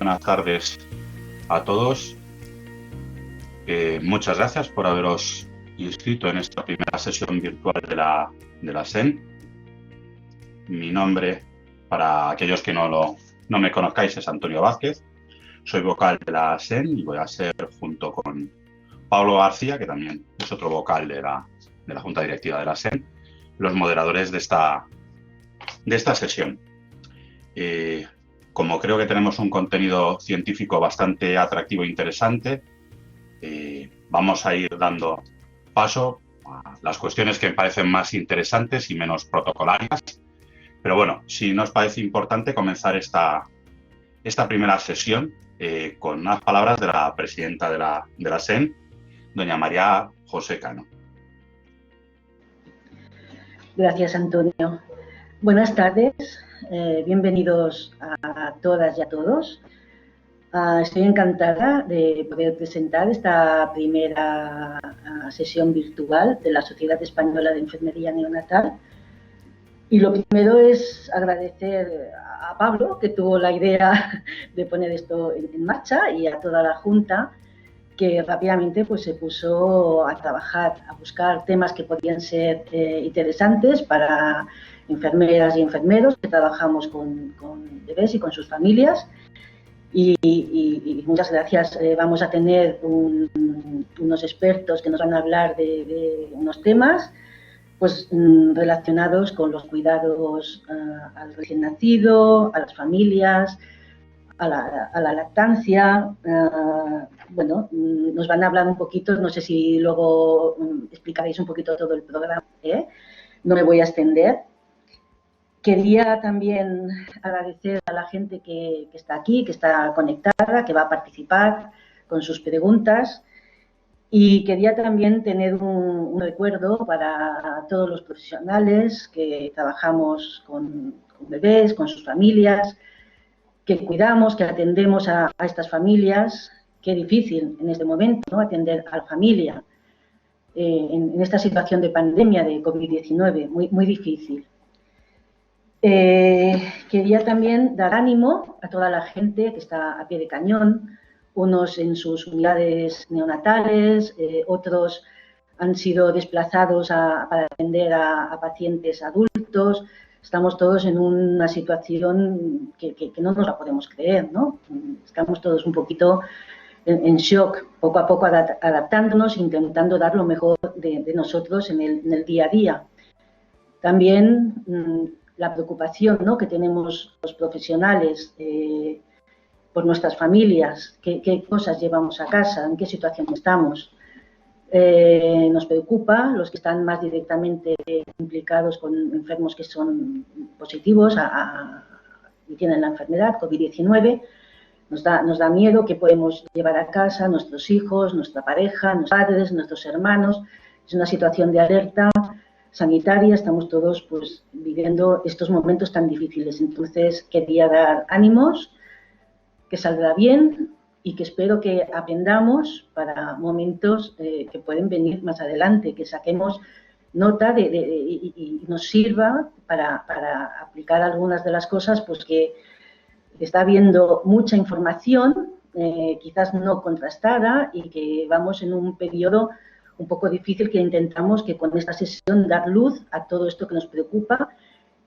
buenas tardes a todos. Muchas gracias por haberos inscrito en esta primera sesión virtual de la SEN. Mi nombre, para aquellos que no me conozcáis, es Antonio Vázquez. Soy vocal de la SEN y voy a ser, junto con Pablo García, que también es otro vocal de la Junta Directiva de la SEN, los moderadores de esta sesión. Como creo que tenemos un contenido científico bastante atractivo e interesante, vamos a ir dando paso a las cuestiones que me parecen más interesantes y menos protocolarias. Pero bueno, sí nos parece importante comenzar esta primera sesión con unas palabras de la presidenta de la SEN, doña María José Cano. Gracias, Antonio. Buenas tardes, bienvenidos a todas y a todos. Estoy encantada de poder presentar esta primera sesión virtual de la Sociedad Española de Enfermería Neonatal. Y lo primero es agradecer a Pablo, que tuvo la idea de poner esto en marcha, y a toda la Junta, que rápidamente pues, se puso a trabajar, a buscar temas que podían ser interesantes para enfermeras y enfermeros que trabajamos con bebés y con sus familias. Y muchas gracias. Vamos a tener unos expertos que nos van a hablar de unos temas pues, relacionados con los cuidados al recién nacido, a las familias, a la lactancia. Bueno, nos van a hablar un poquito, no sé si luego explicaréis un poquito todo el programa, no me voy a extender. Quería también agradecer a la gente que está aquí, que está conectada, que va a participar con sus preguntas. Y quería también tener un recuerdo para todos los profesionales que trabajamos con bebés, con sus familias, que cuidamos, que atendemos a estas familias. Qué difícil en este momento, ¿no?, atender a la familia en esta situación de pandemia de COVID-19, muy difícil. Quería también dar ánimo a toda la gente que está a pie de cañón, unos en sus unidades neonatales, otros han sido desplazados para atender a pacientes adultos. Estamos todos en una situación que no nos la podemos creer, ¿no? Estamos todos un poquito en shock, poco a poco adaptándonos, intentando dar lo mejor de nosotros en el día a día. También la preocupación, ¿no?, que tenemos los profesionales por nuestras familias, qué cosas llevamos a casa, en qué situación estamos. Nos preocupa los que están más directamente implicados con enfermos que son positivos y tienen la enfermedad COVID-19. Nos da miedo que podemos llevar a casa nuestros hijos, nuestra pareja, nuestros padres, nuestros hermanos. Es una situación de alerta sanitaria, estamos todos pues viviendo estos momentos tan difíciles. Entonces quería dar ánimos, que saldrá bien y que espero que aprendamos para momentos que pueden venir más adelante, que saquemos nota y nos sirva para aplicar algunas de las cosas pues que está habiendo mucha información, quizás no contrastada, y que vamos en un periodo un poco difícil, que intentamos que con esta sesión dar luz a todo esto que nos preocupa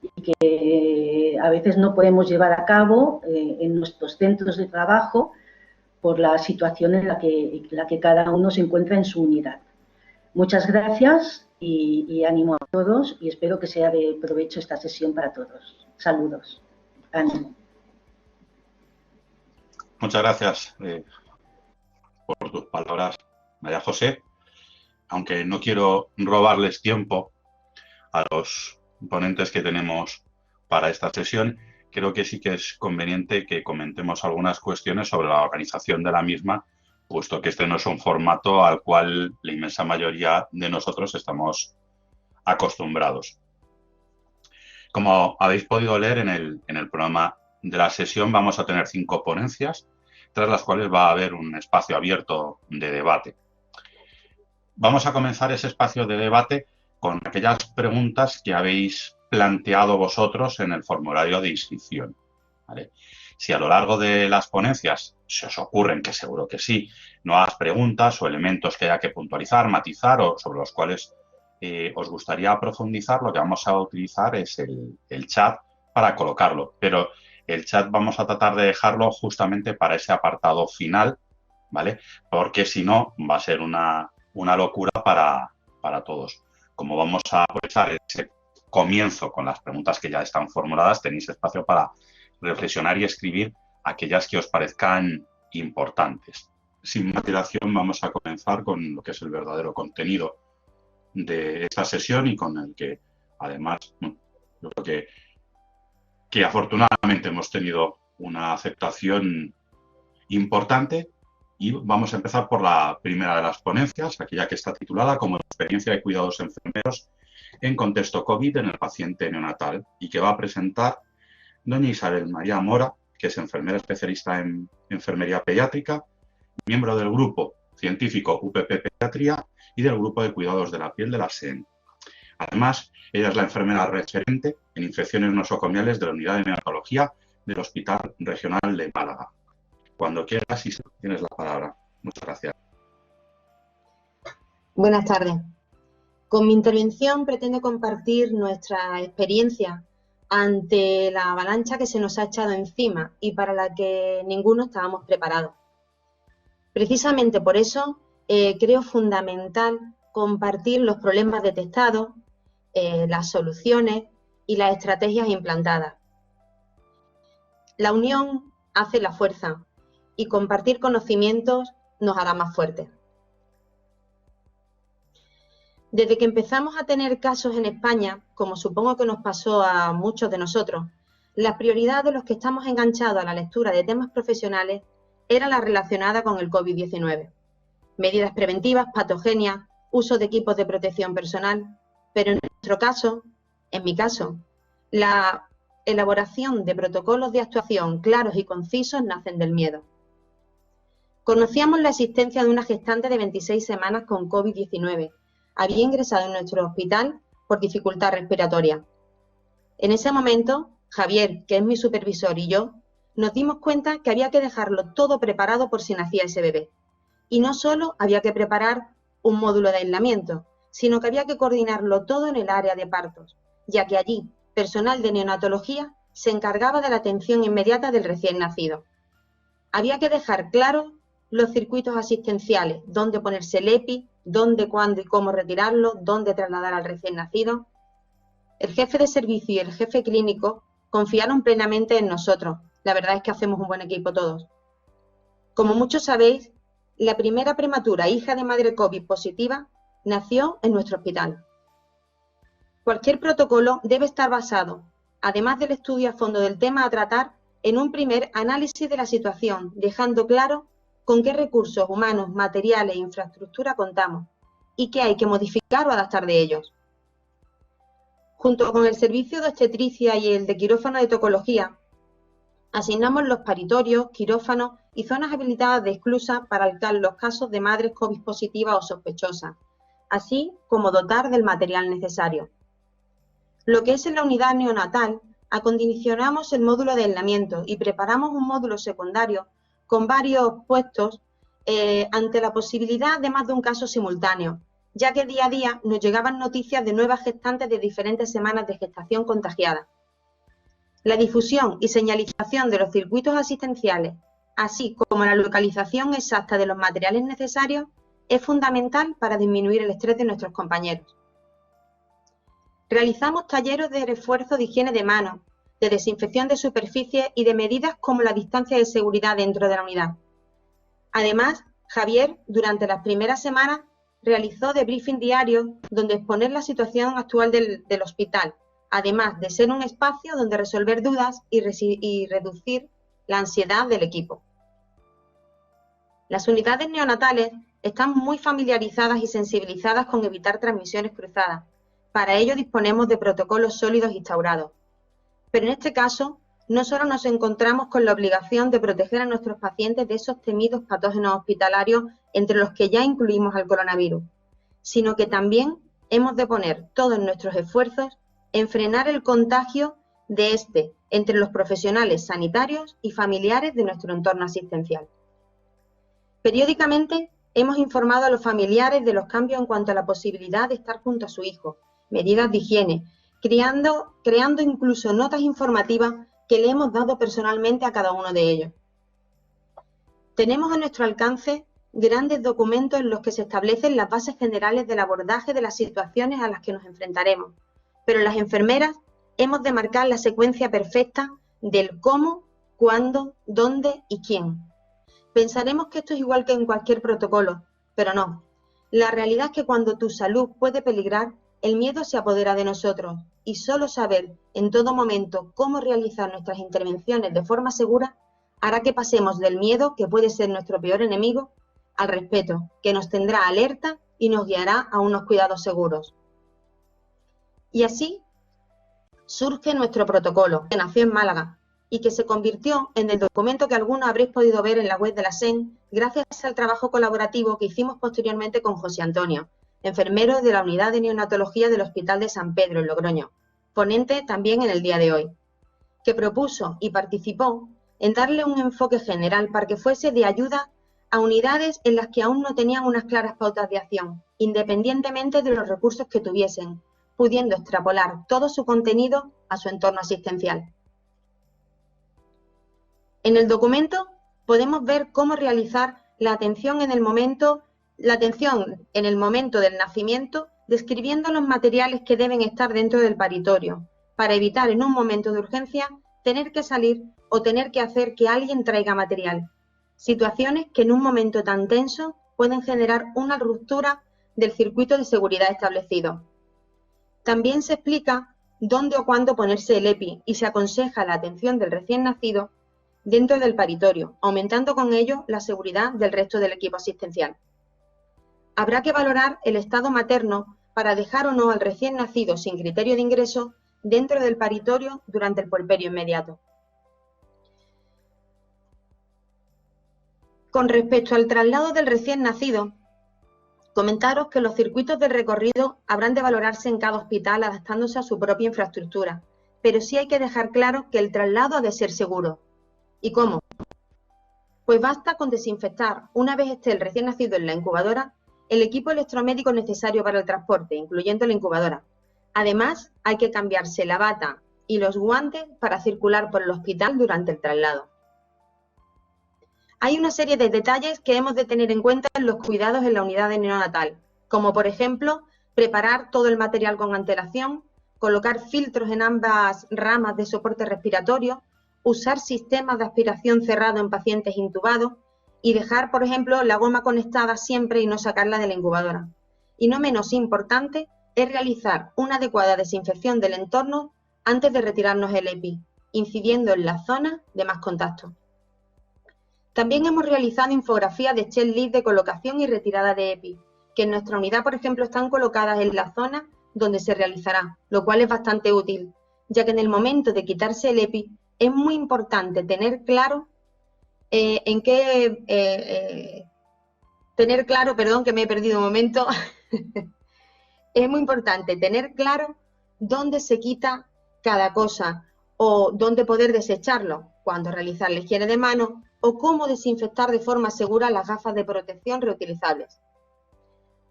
y que a veces no podemos llevar a cabo en nuestros centros de trabajo por la situación en la que cada uno se encuentra en su unidad. Muchas gracias y ánimo a todos, y espero que sea de provecho esta sesión para todos. Saludos. Ánimo. Muchas gracias por tus palabras, María José. Aunque no quiero robarles tiempo a los ponentes que tenemos para esta sesión, creo que sí que es conveniente que comentemos algunas cuestiones sobre la organización de la misma, puesto que este no es un formato al cual la inmensa mayoría de nosotros estamos acostumbrados. Como habéis podido leer en el programa de la sesión, vamos a tener 5 ponencias, tras las cuales va a haber un espacio abierto de debate. Vamos a comenzar ese espacio de debate con aquellas preguntas que habéis planteado vosotros en el formulario de inscripción, ¿vale? Si a lo largo de las ponencias se os ocurren, que seguro que sí, nuevas preguntas o elementos que haya que puntualizar, matizar o sobre los cuales os gustaría profundizar, lo que vamos a utilizar es el chat para colocarlo. Pero el chat vamos a tratar de dejarlo justamente para ese apartado final, ¿vale? Porque si no, va a ser una locura para todos. Como vamos a aprovechar ese comienzo con las preguntas que ya están formuladas, tenéis espacio para reflexionar y escribir aquellas que os parezcan importantes. Sin más dilación, vamos a comenzar con lo que es el verdadero contenido de esta sesión y con el que, además, yo creo que afortunadamente hemos tenido una aceptación importante. Y vamos a empezar por la primera de las ponencias, aquella que está titulada como experiencia de cuidados enfermeros en contexto COVID en el paciente neonatal, y que va a presentar doña Isabel María Mora, que es enfermera especialista en enfermería pediátrica, miembro del grupo científico UPP Pediatría y del grupo de cuidados de la piel de la SEN. Además, ella es la enfermera referente en infecciones nosocomiales de la unidad de neonatología del Hospital Regional de Málaga. Cuando quieras, Isabel, tienes la palabra. Muchas gracias. Buenas tardes. Con mi intervención pretendo compartir nuestra experiencia ante la avalancha que se nos ha echado encima y para la que ninguno estábamos preparados. Precisamente por eso creo fundamental compartir los problemas detectados, las soluciones y las estrategias implantadas. La unión hace la fuerza y compartir conocimientos nos hará más fuertes. Desde que empezamos a tener casos en España, como supongo que nos pasó a muchos de nosotros, la prioridad de los que estamos enganchados a la lectura de temas profesionales era la relacionada con el COVID-19. Medidas preventivas, patogenias, uso de equipos de protección personal, pero en nuestro caso, en mi caso, la elaboración de protocolos de actuación claros y concisos nacen del miedo. Conocíamos la existencia de una gestante de 26 semanas con COVID-19. Había ingresado en nuestro hospital por dificultad respiratoria. En ese momento, Javier, que es mi supervisor, y yo, nos dimos cuenta que había que dejarlo todo preparado por si nacía ese bebé. Y no solo había que preparar un módulo de aislamiento, sino que había que coordinarlo todo en el área de partos, ya que allí, personal de neonatología se encargaba de la atención inmediata del recién nacido. Había que dejar claro los circuitos asistenciales, dónde ponerse el EPI, dónde, cuándo y cómo retirarlo, dónde trasladar al recién nacido. El jefe de servicio y el jefe clínico confiaron plenamente en nosotros. La verdad es que hacemos un buen equipo todos. Como muchos sabéis, la primera prematura hija de madre COVID positiva nació en nuestro hospital. Cualquier protocolo debe estar basado, además del estudio a fondo del tema a tratar, en un primer análisis de la situación, dejando claro con qué recursos humanos, materiales e infraestructura contamos y qué hay que modificar o adaptar de ellos. Junto con el servicio de obstetricia y el de quirófano de tocología, asignamos los paritorios, quirófanos y zonas habilitadas de esclusa para los casos de madres COVID positivas o sospechosas, así como dotar del material necesario. Lo que es en la unidad neonatal, acondicionamos el módulo de aislamiento y preparamos un módulo secundario con varios puestos ante la posibilidad de más de un caso simultáneo, ya que día a día nos llegaban noticias de nuevas gestantes de diferentes semanas de gestación contagiadas. La difusión y señalización de los circuitos asistenciales, así como la localización exacta de los materiales necesarios, es fundamental para disminuir el estrés de nuestros compañeros. Realizamos talleres de refuerzo de higiene de manos, de desinfección de superficies y de medidas como la distancia de seguridad dentro de la unidad. Además, Javier, durante las primeras semanas, realizó debriefing diarios donde exponer la situación actual del hospital, además de ser un espacio donde resolver dudas y reducir la ansiedad del equipo. Las unidades neonatales están muy familiarizadas y sensibilizadas con evitar transmisiones cruzadas. Para ello disponemos de protocolos sólidos instaurados. Pero en este caso, no solo nos encontramos con la obligación de proteger a nuestros pacientes de esos temidos patógenos hospitalarios entre los que ya incluimos al coronavirus, sino que también hemos de poner todos nuestros esfuerzos en frenar el contagio de este entre los profesionales sanitarios y familiares de nuestro entorno asistencial. Periódicamente hemos informado a los familiares de los cambios en cuanto a la posibilidad de estar junto a su hijo, medidas de higiene, creando incluso notas informativas que le hemos dado personalmente a cada uno de ellos. Tenemos a nuestro alcance grandes documentos en los que se establecen las bases generales del abordaje de las situaciones a las que nos enfrentaremos, pero las enfermeras hemos de marcar la secuencia perfecta del cómo, cuándo, dónde y quién. Pensaremos que esto es igual que en cualquier protocolo, pero no. La realidad es que cuando tu salud puede peligrar, el miedo se apodera de nosotros y solo saber en todo momento cómo realizar nuestras intervenciones de forma segura hará que pasemos del miedo, que puede ser nuestro peor enemigo, al respeto, que nos tendrá alerta y nos guiará a unos cuidados seguros. Y así surge nuestro protocolo, que nació en Málaga y que se convirtió en el documento que algunos habréis podido ver en la web de la SEN gracias al trabajo colaborativo que hicimos posteriormente con José Antonio, enfermero de la unidad de neonatología del Hospital de San Pedro, en Logroño, ponente también en el día de hoy, que propuso y participó en darle un enfoque general para que fuese de ayuda a unidades en las que aún no tenían unas claras pautas de acción, independientemente de los recursos que tuviesen, pudiendo extrapolar todo su contenido a su entorno asistencial. En el documento podemos ver cómo realizar la atención en el momento del nacimiento, describiendo los materiales que deben estar dentro del paritorio, para evitar en un momento de urgencia tener que salir o tener que hacer que alguien traiga material. Situaciones que en un momento tan tenso pueden generar una ruptura del circuito de seguridad establecido. También se explica dónde o cuándo ponerse el EPI y se aconseja la atención del recién nacido dentro del paritorio, aumentando con ello la seguridad del resto del equipo asistencial. Habrá que valorar el estado materno para dejar o no al recién nacido sin criterio de ingreso dentro del paritorio durante el puerperio inmediato. Con respecto al traslado del recién nacido, comentaros que los circuitos de recorrido habrán de valorarse en cada hospital adaptándose a su propia infraestructura, pero sí hay que dejar claro que el traslado ha de ser seguro. ¿Y cómo? Pues basta con desinfectar, una vez esté el recién nacido en la incubadora, el equipo electromédico necesario para el transporte, incluyendo la incubadora. Además, hay que cambiarse la bata y los guantes para circular por el hospital durante el traslado. Hay una serie de detalles que hemos de tener en cuenta en los cuidados en la unidad de neonatal, como por ejemplo, preparar todo el material con antelación, colocar filtros en ambas ramas de soporte respiratorio, usar sistemas de aspiración cerrado en pacientes intubados y dejar, por ejemplo, la goma conectada siempre y no sacarla de la incubadora. Y no menos importante es realizar una adecuada desinfección del entorno antes de retirarnos el EPI, incidiendo en la zona de más contacto. También hemos realizado infografías de checklist de colocación y retirada de EPI, que en nuestra unidad, por ejemplo, están colocadas en la zona donde se realizará, lo cual es bastante útil, ya que en el momento de quitarse el EPI es muy importante tener claro que me he perdido un momento, es muy importante tener claro dónde se quita cada cosa o dónde poder desecharlo, cuándo realizar la higiene de manos o cómo desinfectar de forma segura las gafas de protección reutilizables.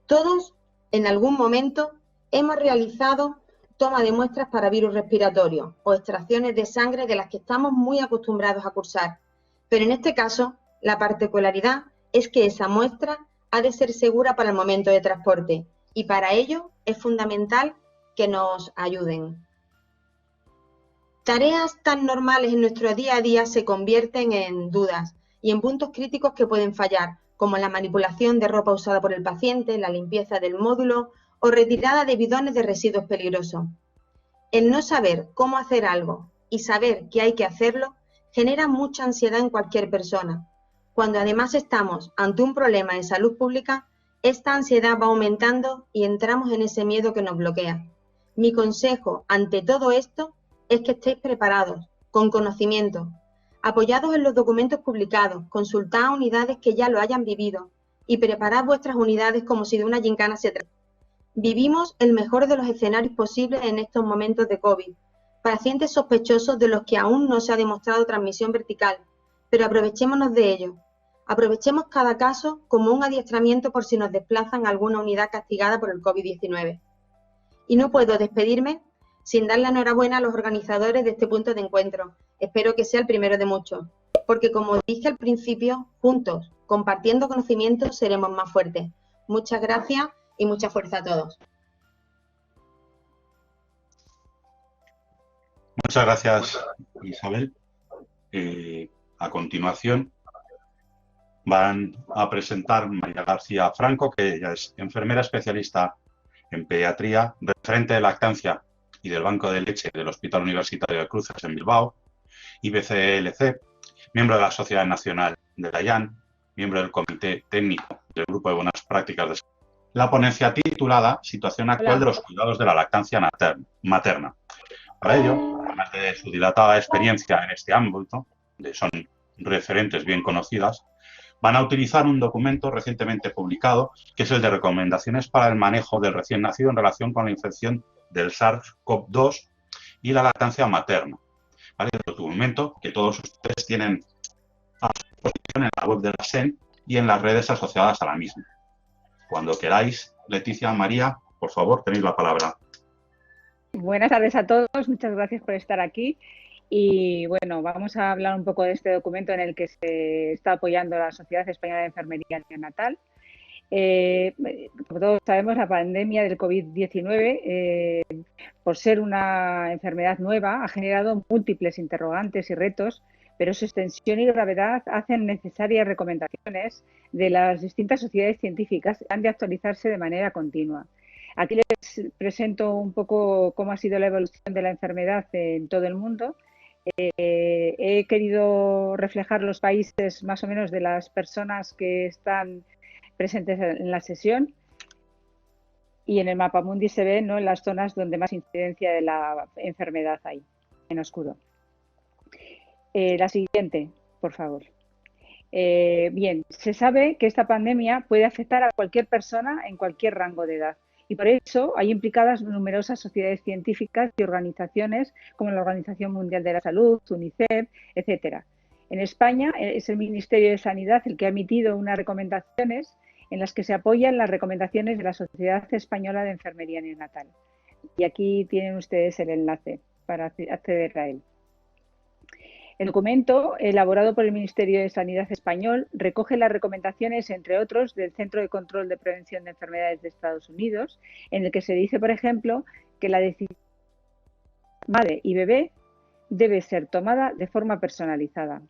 Todos, en algún momento, hemos realizado toma de muestras para virus respiratorios o extracciones de sangre de las que estamos muy acostumbrados a cursar, pero en este caso, la particularidad es que esa muestra ha de ser segura para el momento de transporte y para ello es fundamental que nos ayuden. Tareas tan normales en nuestro día a día se convierten en dudas y en puntos críticos que pueden fallar, como la manipulación de ropa usada por el paciente, la limpieza del módulo o retirada de bidones de residuos peligrosos. El no saber cómo hacer algo y saber que hay que hacerlo genera mucha ansiedad en cualquier persona. Cuando además estamos ante un problema de salud pública, esta ansiedad va aumentando y entramos en ese miedo que nos bloquea. Mi consejo ante todo esto es que estéis preparados, con conocimiento, apoyados en los documentos publicados, consultad a unidades que ya lo hayan vivido y preparad vuestras unidades como si de una gincana se tratara. Vivimos el mejor de los escenarios posibles en estos momentos de COVID, pacientes sospechosos de los que aún no se ha demostrado transmisión vertical, pero aprovechémonos de ello. Aprovechemos cada caso como un adiestramiento por si nos desplazan a alguna unidad castigada por el COVID-19. Y no puedo despedirme sin dar la enhorabuena a los organizadores de este punto de encuentro. Espero que sea el primero de muchos, porque como dije al principio, juntos, compartiendo conocimientos, seremos más fuertes. Muchas gracias y mucha fuerza a todos. Muchas gracias, Isabel. A continuación van a presentar María García Franco, que ella es enfermera especialista en pediatría, referente de lactancia y del Banco de Leche del Hospital Universitario de Cruces en Bilbao, y BCLC, miembro de la Sociedad Nacional de la IAN, miembro del Comité Técnico del Grupo de Buenas Prácticas de Salud. La ponencia titulada Situación actual de los cuidados de la lactancia materna. Para ello, además de su dilatada experiencia en este ámbito, son referentes bien conocidas, van a utilizar un documento recientemente publicado, que es el de recomendaciones para el manejo del recién nacido en relación con la infección del SARS-CoV-2 y la lactancia materna. ¿Vale? El documento que todos ustedes tienen a disposición en la web de la SEN y en las redes asociadas a la misma. Cuando queráis, Leticia, María, por favor, tenéis la palabra. Buenas tardes a todos, muchas gracias por estar aquí. Y bueno, vamos a hablar un poco de este documento en el que se está apoyando la Sociedad Española de Enfermería Neonatal. Como todos sabemos, la pandemia del COVID-19, por ser una enfermedad nueva, ha generado múltiples interrogantes y retos, pero su extensión y gravedad hacen necesarias recomendaciones de las distintas sociedades científicas que han de actualizarse de manera continua. Aquí les presento un poco cómo ha sido la evolución de la enfermedad en todo el mundo. He querido reflejar los países más o menos de las personas que están presentes en la sesión, y en el mapamundi se ven, ¿no?, las zonas donde más incidencia de la enfermedad hay, en oscuro. La siguiente, por favor. Bien, se sabe que esta pandemia puede afectar a cualquier persona en cualquier rango de edad. Y por eso hay implicadas numerosas sociedades científicas y organizaciones como la Organización Mundial de la Salud, UNICEF, etcétera. En España es el Ministerio de Sanidad el que ha emitido unas recomendaciones en las que se apoyan las recomendaciones de la Sociedad Española de Enfermería Neonatal. Y aquí tienen ustedes el enlace para acceder a él. El documento, elaborado por el Ministerio de Sanidad español, recoge las recomendaciones, entre otros, del Centro de Control de Prevención de Enfermedades de Estados Unidos, en el que se dice, por ejemplo, que la decisión de madre y bebé debe ser tomada de forma personalizada.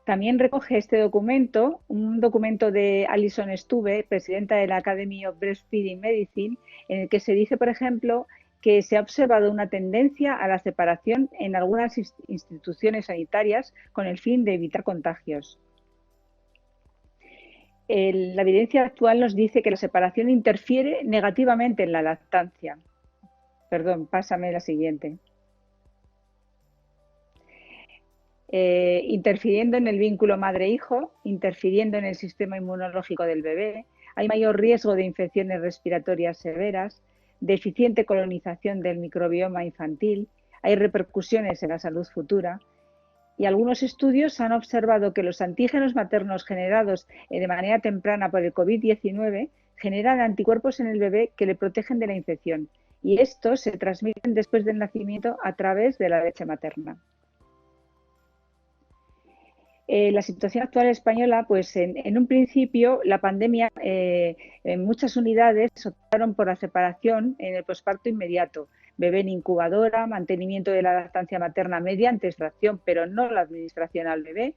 También recoge este documento, un documento de Alison Stube, presidenta de la Academy of Breastfeeding Medicine, en el que se dice, por ejemplo, que se ha observado una tendencia a la separación en algunas instituciones sanitarias con el fin de evitar contagios. La evidencia actual nos dice que la separación interfiere negativamente en la lactancia. Perdón, pásame la siguiente. Interfiriendo en el vínculo madre-hijo, interfiriendo en el sistema inmunológico del bebé, hay mayor riesgo de infecciones respiratorias severas, deficiente colonización del microbioma infantil, hay repercusiones en la salud futura, y algunos estudios han observado que los antígenos maternos generados de manera temprana por el COVID-19 generan anticuerpos en el bebé que le protegen de la infección, y estos se transmiten después del nacimiento a través de la leche materna. La situación actual española, pues en un principio la pandemia en muchas unidades optaron por la separación en el posparto inmediato, bebé en incubadora, mantenimiento de la lactancia materna mediante extracción, pero no la administración al bebé,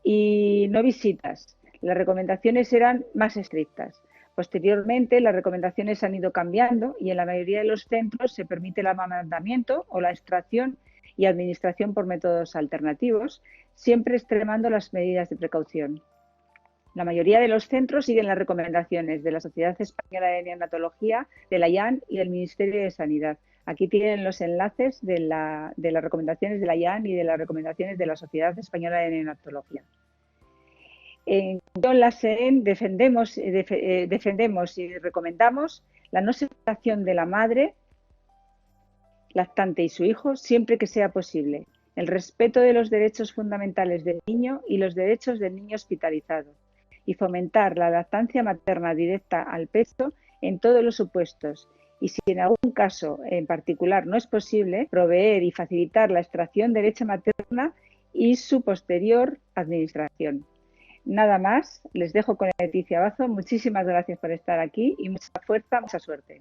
y no visitas. Las recomendaciones eran más estrictas. Posteriormente, las recomendaciones han ido cambiando y en la mayoría de los centros se permite el amamantamiento o la extracción y administración por métodos alternativos, siempre extremando las medidas de precaución. La mayoría de los centros siguen las recomendaciones de la Sociedad Española de Neonatología, de la IAN y del Ministerio de Sanidad. Aquí tienen los enlaces de las recomendaciones de la IAN y de las recomendaciones de la Sociedad Española de Neonatología. En la SEN defendemos y recomendamos la no separación de la madre lactante y su hijo siempre que sea posible, el respeto de los derechos fundamentales del niño y los derechos del niño hospitalizado, y fomentar la lactancia materna directa al pecho en todos los supuestos, y si en algún caso en particular no es posible, proveer y facilitar la extracción de leche materna y su posterior administración. Nada más, les dejo con Leticia Bazo. Muchísimas gracias por estar aquí y mucha fuerza, mucha suerte.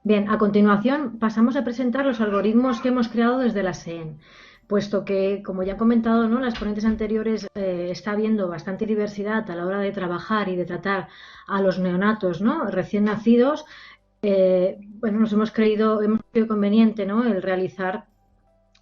Bien, a continuación pasamos a presentar los algoritmos que hemos creado desde la SEEN, puesto que, como ya he comentado, ¿no?, las ponentes anteriores, está habiendo bastante diversidad a la hora de trabajar y de tratar a los neonatos, ¿no?, recién nacidos. Bueno, hemos creído conveniente, ¿no?, el realizar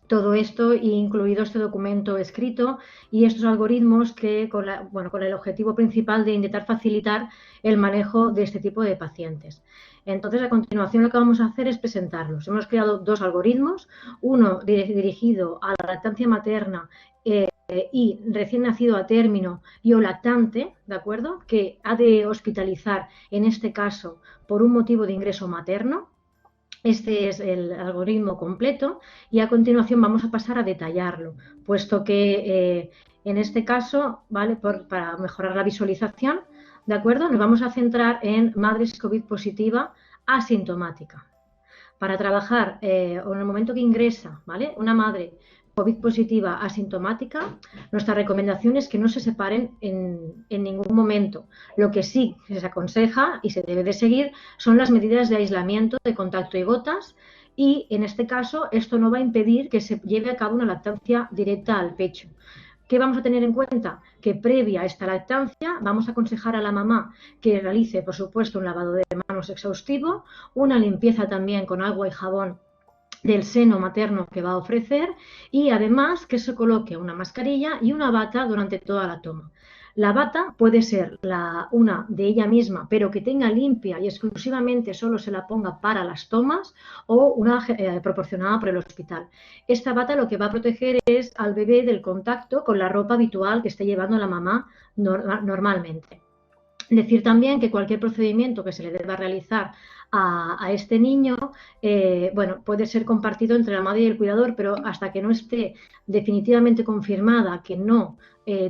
todo esto, incluido este documento escrito y estos algoritmos que con el objetivo principal de intentar facilitar el manejo de este tipo de pacientes. Entonces, a continuación lo que vamos a hacer es presentarlos. Hemos creado dos algoritmos, uno dirigido a la lactancia materna y recién nacido a término y o lactante, ¿de acuerdo?, que ha de hospitalizar, en este caso, por un motivo de ingreso materno. Este es el algoritmo completo y a continuación vamos a pasar a detallarlo, puesto que en este caso, ¿vale?, para mejorar la visualización, ¿de acuerdo?, nos vamos a centrar en madres COVID positiva asintomática. Para trabajar o en el momento que ingresa, ¿vale?, una madre COVID positiva asintomática, nuestra recomendación es que no se separen en ningún momento. Lo que sí se aconseja y se debe de seguir son las medidas de aislamiento de contacto y gotas, y en este caso esto no va a impedir que se lleve a cabo una lactancia directa al pecho. ¿Qué vamos a tener en cuenta? Que previa a esta lactancia vamos a aconsejar a la mamá que realice, por supuesto, un lavado de manos exhaustivo, una limpieza también con agua y jabón del seno materno que va a ofrecer, y además que se coloque una mascarilla y una bata durante toda la toma. La bata puede ser una de ella misma, pero que tenga limpia y exclusivamente solo se la ponga para las tomas, o una proporcionada por el hospital. Esta bata lo que va a proteger es al bebé del contacto con la ropa habitual que esté llevando la mamá normalmente. Decir también que cualquier procedimiento que se le deba realizar a este niño, bueno, puede ser compartido entre la madre y el cuidador, pero hasta que no esté definitivamente confirmada que no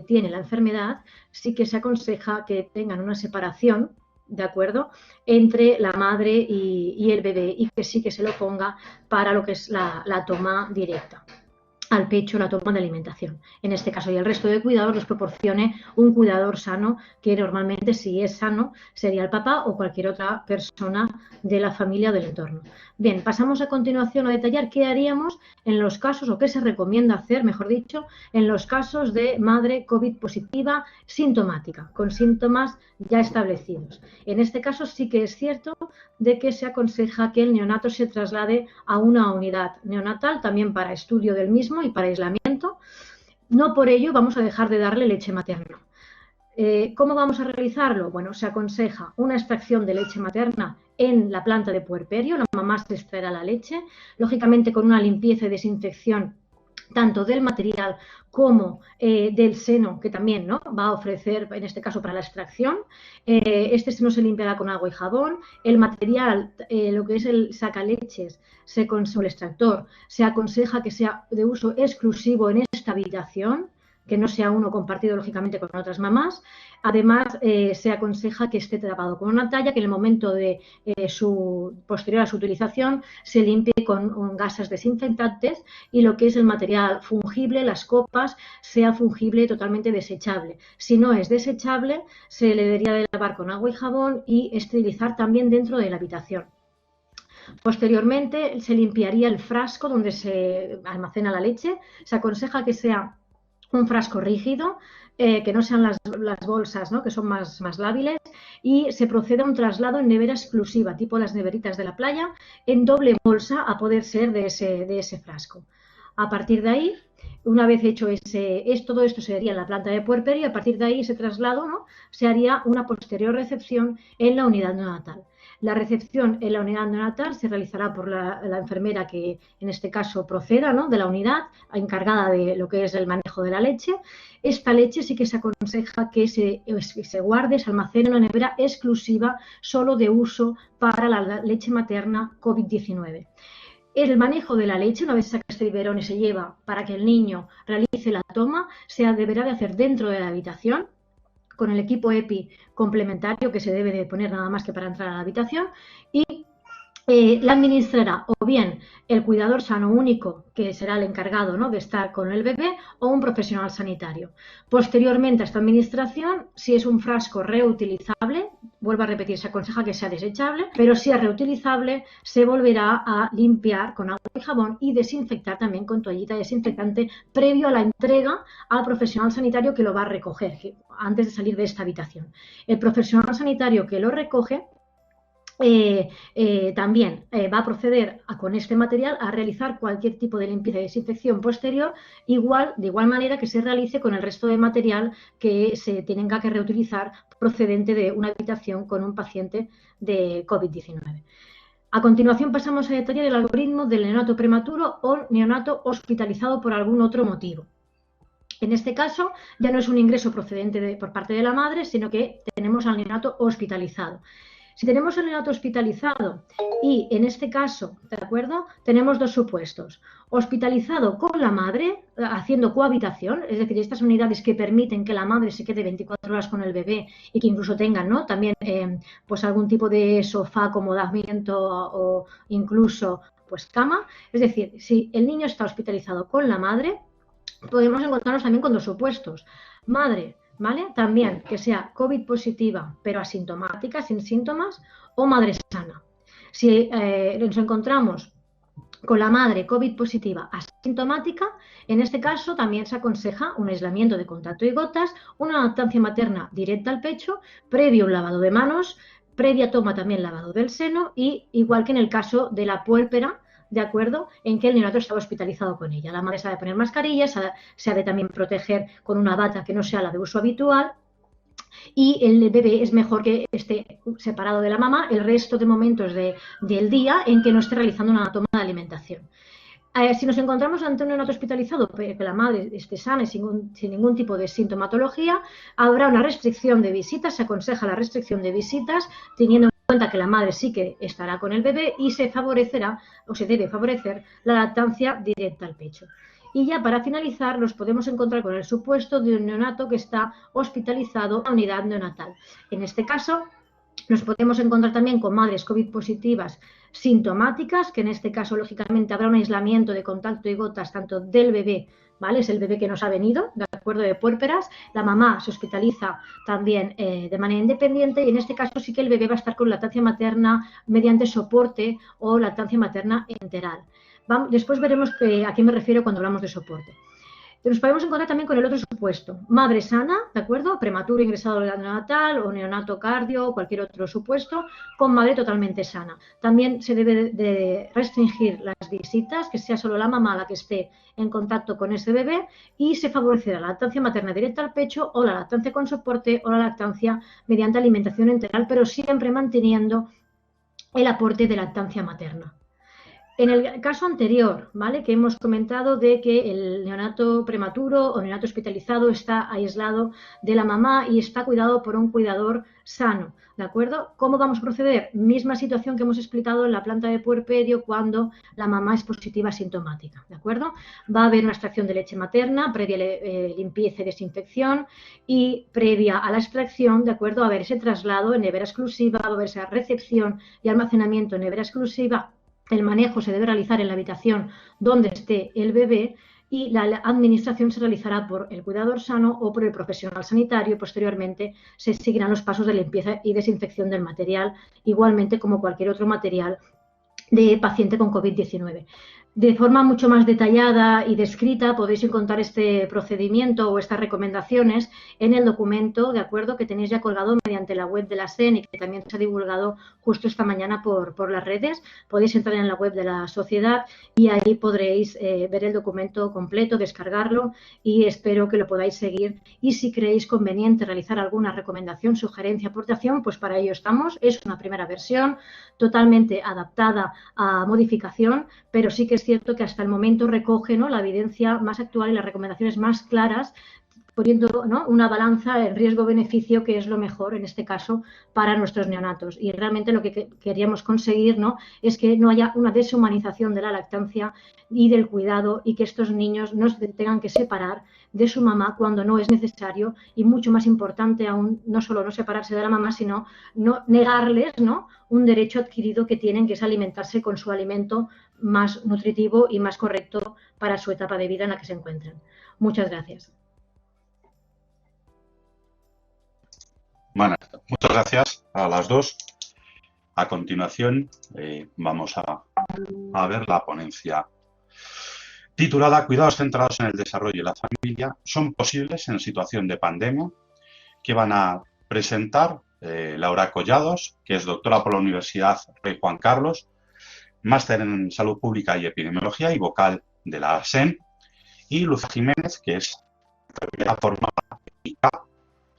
tiene la enfermedad, sí que se aconseja que tengan una separación, ¿de acuerdo?, entre la madre y el bebé, y que sí que se lo ponga para lo que es la toma directa al pecho, la toma de alimentación. En este caso, y el resto de cuidados los proporcione un cuidador sano, que normalmente, si es sano, sería el papá o cualquier otra persona de la familia o del entorno. Bien, pasamos a continuación a detallar qué haríamos en los casos, o qué se recomienda hacer, mejor dicho, en los casos de madre COVID positiva sintomática, con síntomas ya establecidos. En este caso sí que es cierto de que se aconseja que el neonato se traslade a una unidad neonatal, también para estudio del mismo y para aislamiento. No por ello vamos a dejar de darle leche materna. ¿Cómo vamos a realizarlo? Bueno, se aconseja una extracción de leche materna en la planta de puerperio. La mamá se extraerá la leche, lógicamente con una limpieza y desinfección tanto del material como del seno, que también, ¿no?, va a ofrecer, en este caso, para la extracción. Este seno se limpiará con agua y jabón. El material, lo que es el sacaleches, con el extractor, se aconseja que sea de uso exclusivo en esta habitación, que no sea uno compartido, lógicamente, con otras mamás. Además, se aconseja que esté tapado con una talla, que en el momento de posterior a su utilización se limpie con gasas desinfectantes, y lo que es el material fungible, las copas, sea fungible, totalmente desechable. Si no es desechable, se le debería de lavar con agua y jabón y esterilizar también dentro de la habitación. Posteriormente, se limpiaría el frasco donde se almacena la leche. Se aconseja que sea un frasco rígido, que no sean las bolsas, ¿no?, que son más lábiles, y se procede a un traslado en nevera exclusiva, tipo las neveritas de la playa, en doble bolsa, a poder ser de ese frasco. A partir de ahí, una vez hecho todo esto se haría en la planta de puerperio, y a partir de ahí ese traslado, ¿no?, se haría una posterior recepción en la unidad neonatal. La recepción en la unidad neonatal se realizará por la enfermera que en este caso proceda, ¿no?, de la unidad encargada de lo que es el manejo de la leche. Esta leche sí que se aconseja que se guarde, se almacene en una nevera exclusiva solo de uso para la leche materna COVID-19. El manejo de la leche, una vez se saca este biberón y se lleva para que el niño realice la toma, se deberá de hacer dentro de la habitación, con el equipo EPI complementario que se debe de poner nada más que para entrar a la habitación, y la administrará o bien el cuidador sano único, que será el encargado, ¿no?, de estar con el bebé, o un profesional sanitario. Posteriormente a esta administración, si es un frasco reutilizable, vuelvo a repetir, se aconseja que sea desechable, pero si es reutilizable, se volverá a limpiar con agua y jabón y desinfectar también con toallita desinfectante previo a la entrega al profesional sanitario que lo va a recoger antes de salir de esta habitación. El profesional sanitario que lo recoge también va a proceder con este material a realizar cualquier tipo de limpieza y desinfección posterior, de igual manera que se realice con el resto de material que se tenga que reutilizar procedente de una habitación con un paciente de COVID-19. A continuación pasamos a detallar el algoritmo del neonato prematuro o neonato hospitalizado por algún otro motivo. En este caso ya no es un ingreso procedente por parte de la madre, sino que tenemos al neonato hospitalizado. Si tenemos el neonato hospitalizado y en este caso, ¿de acuerdo?, tenemos dos supuestos. Hospitalizado con la madre, haciendo cohabitación, es decir, estas unidades que permiten que la madre se quede 24 horas con el bebé y que incluso tengan, ¿no?, también pues algún tipo de sofá, acomodamiento o incluso pues cama. Es decir, si el niño está hospitalizado con la madre, podemos encontrarnos también con dos supuestos. Madre, ¿vale?, también que sea COVID positiva pero asintomática, sin síntomas, o madre sana. Si nos encontramos con la madre COVID positiva asintomática, en este caso también se aconseja un aislamiento de contacto y gotas, una lactancia materna directa al pecho, previo un lavado de manos, previa toma también lavado del seno, y igual que en el caso de la puérpera, ¿de acuerdo?, en que el neonato estaba hospitalizado con ella. La madre se ha de poner mascarillas, se ha de también proteger con una bata que no sea la de uso habitual, y el bebé es mejor que esté separado de la mamá el resto de momentos del día en que no esté realizando una toma de alimentación. Si nos encontramos ante un neonato hospitalizado, pero que la madre esté sana y sin ningún tipo de sintomatología, habrá una restricción de visitas, se aconseja la restricción de visitas, teniendo en cuenta que la madre sí que estará con el bebé, y se favorecerá o se debe favorecer la lactancia directa al pecho. Y ya para finalizar, nos podemos encontrar con el supuesto de un neonato que está hospitalizado en la unidad neonatal. En este caso, nos podemos encontrar también con madres COVID positivas sintomáticas, que en este caso, lógicamente, habrá un aislamiento de contacto y gotas tanto del bebé, ¿vale?, es el bebé que nos ha venido, de acuerdo, de puérperas. La mamá se hospitaliza también de manera independiente, y en este caso sí que el bebé va a estar con lactancia materna mediante soporte o lactancia materna enteral. Después veremos a qué me refiero cuando hablamos de soporte. Nos podemos encontrar también con el otro supuesto, madre sana, ¿de acuerdo?, prematuro ingresado a la neonatal o neonato cardio o cualquier otro supuesto, con madre totalmente sana. También se debe de restringir las visitas, que sea solo la mamá la que esté en contacto con ese bebé, y se favorecerá la lactancia materna directa al pecho, o la lactancia con soporte, o la lactancia mediante alimentación enteral, pero siempre manteniendo el aporte de lactancia materna. En el caso anterior, ¿vale?, que hemos comentado de que el neonato prematuro o neonato hospitalizado está aislado de la mamá y está cuidado por un cuidador sano, ¿de acuerdo? ¿Cómo vamos a proceder? Misma situación que hemos explicado en la planta de puerperio cuando la mamá es positiva asintomática, ¿de acuerdo? Va a haber una extracción de leche materna, previa limpieza y desinfección, y previa a la extracción, ¿de acuerdo?, va a haber ese traslado en nevera exclusiva, va a haber esa recepción y almacenamiento en nevera exclusiva. El manejo se debe realizar en la habitación donde esté el bebé, y la administración se realizará por el cuidador sano o por el profesional sanitario. Posteriormente se seguirán los pasos de limpieza y desinfección del material, igualmente como cualquier otro material de paciente con COVID-19. de forma mucho más detallada y descrita podéis encontrar este procedimiento o estas recomendaciones en el documento, ¿de acuerdo?, que tenéis ya colgado mediante la web de la SEN y que también se ha divulgado justo esta mañana por las redes. Podéis entrar en la web de la sociedad y ahí podréis ver el documento completo, descargarlo, y espero que lo podáis seguir. Y si creéis conveniente realizar alguna recomendación, sugerencia, aportación, pues para ello estamos. Es una primera versión totalmente adaptada a modificación, pero sí que es cierto que hasta el momento recoge, ¿no?, la evidencia más actual y las recomendaciones más claras, poniendo, ¿no?, una balanza en riesgo-beneficio, que es lo mejor en este caso para nuestros neonatos. Y realmente lo que queríamos conseguir, ¿no?, es que no haya una deshumanización de la lactancia y del cuidado, y que estos niños no se tengan que separar de su mamá cuando no es necesario, y mucho más importante aún, no solo no separarse de la mamá, sino no negarles, ¿no?, un derecho adquirido que tienen, que es alimentarse con su alimento más nutritivo y más correcto para su etapa de vida en la que se encuentran. Muchas gracias. Bueno, muchas gracias a las dos. A continuación vamos a ver la ponencia titulada Cuidados centrados en el desarrollo y la familia son posibles en situación de pandemia, que van a presentar Laura Collados, que es doctora por la Universidad Rey Juan Carlos, máster en Salud Pública y Epidemiología y vocal de la SEN, y Luz Jiménez, que es enfermera formada en ICA.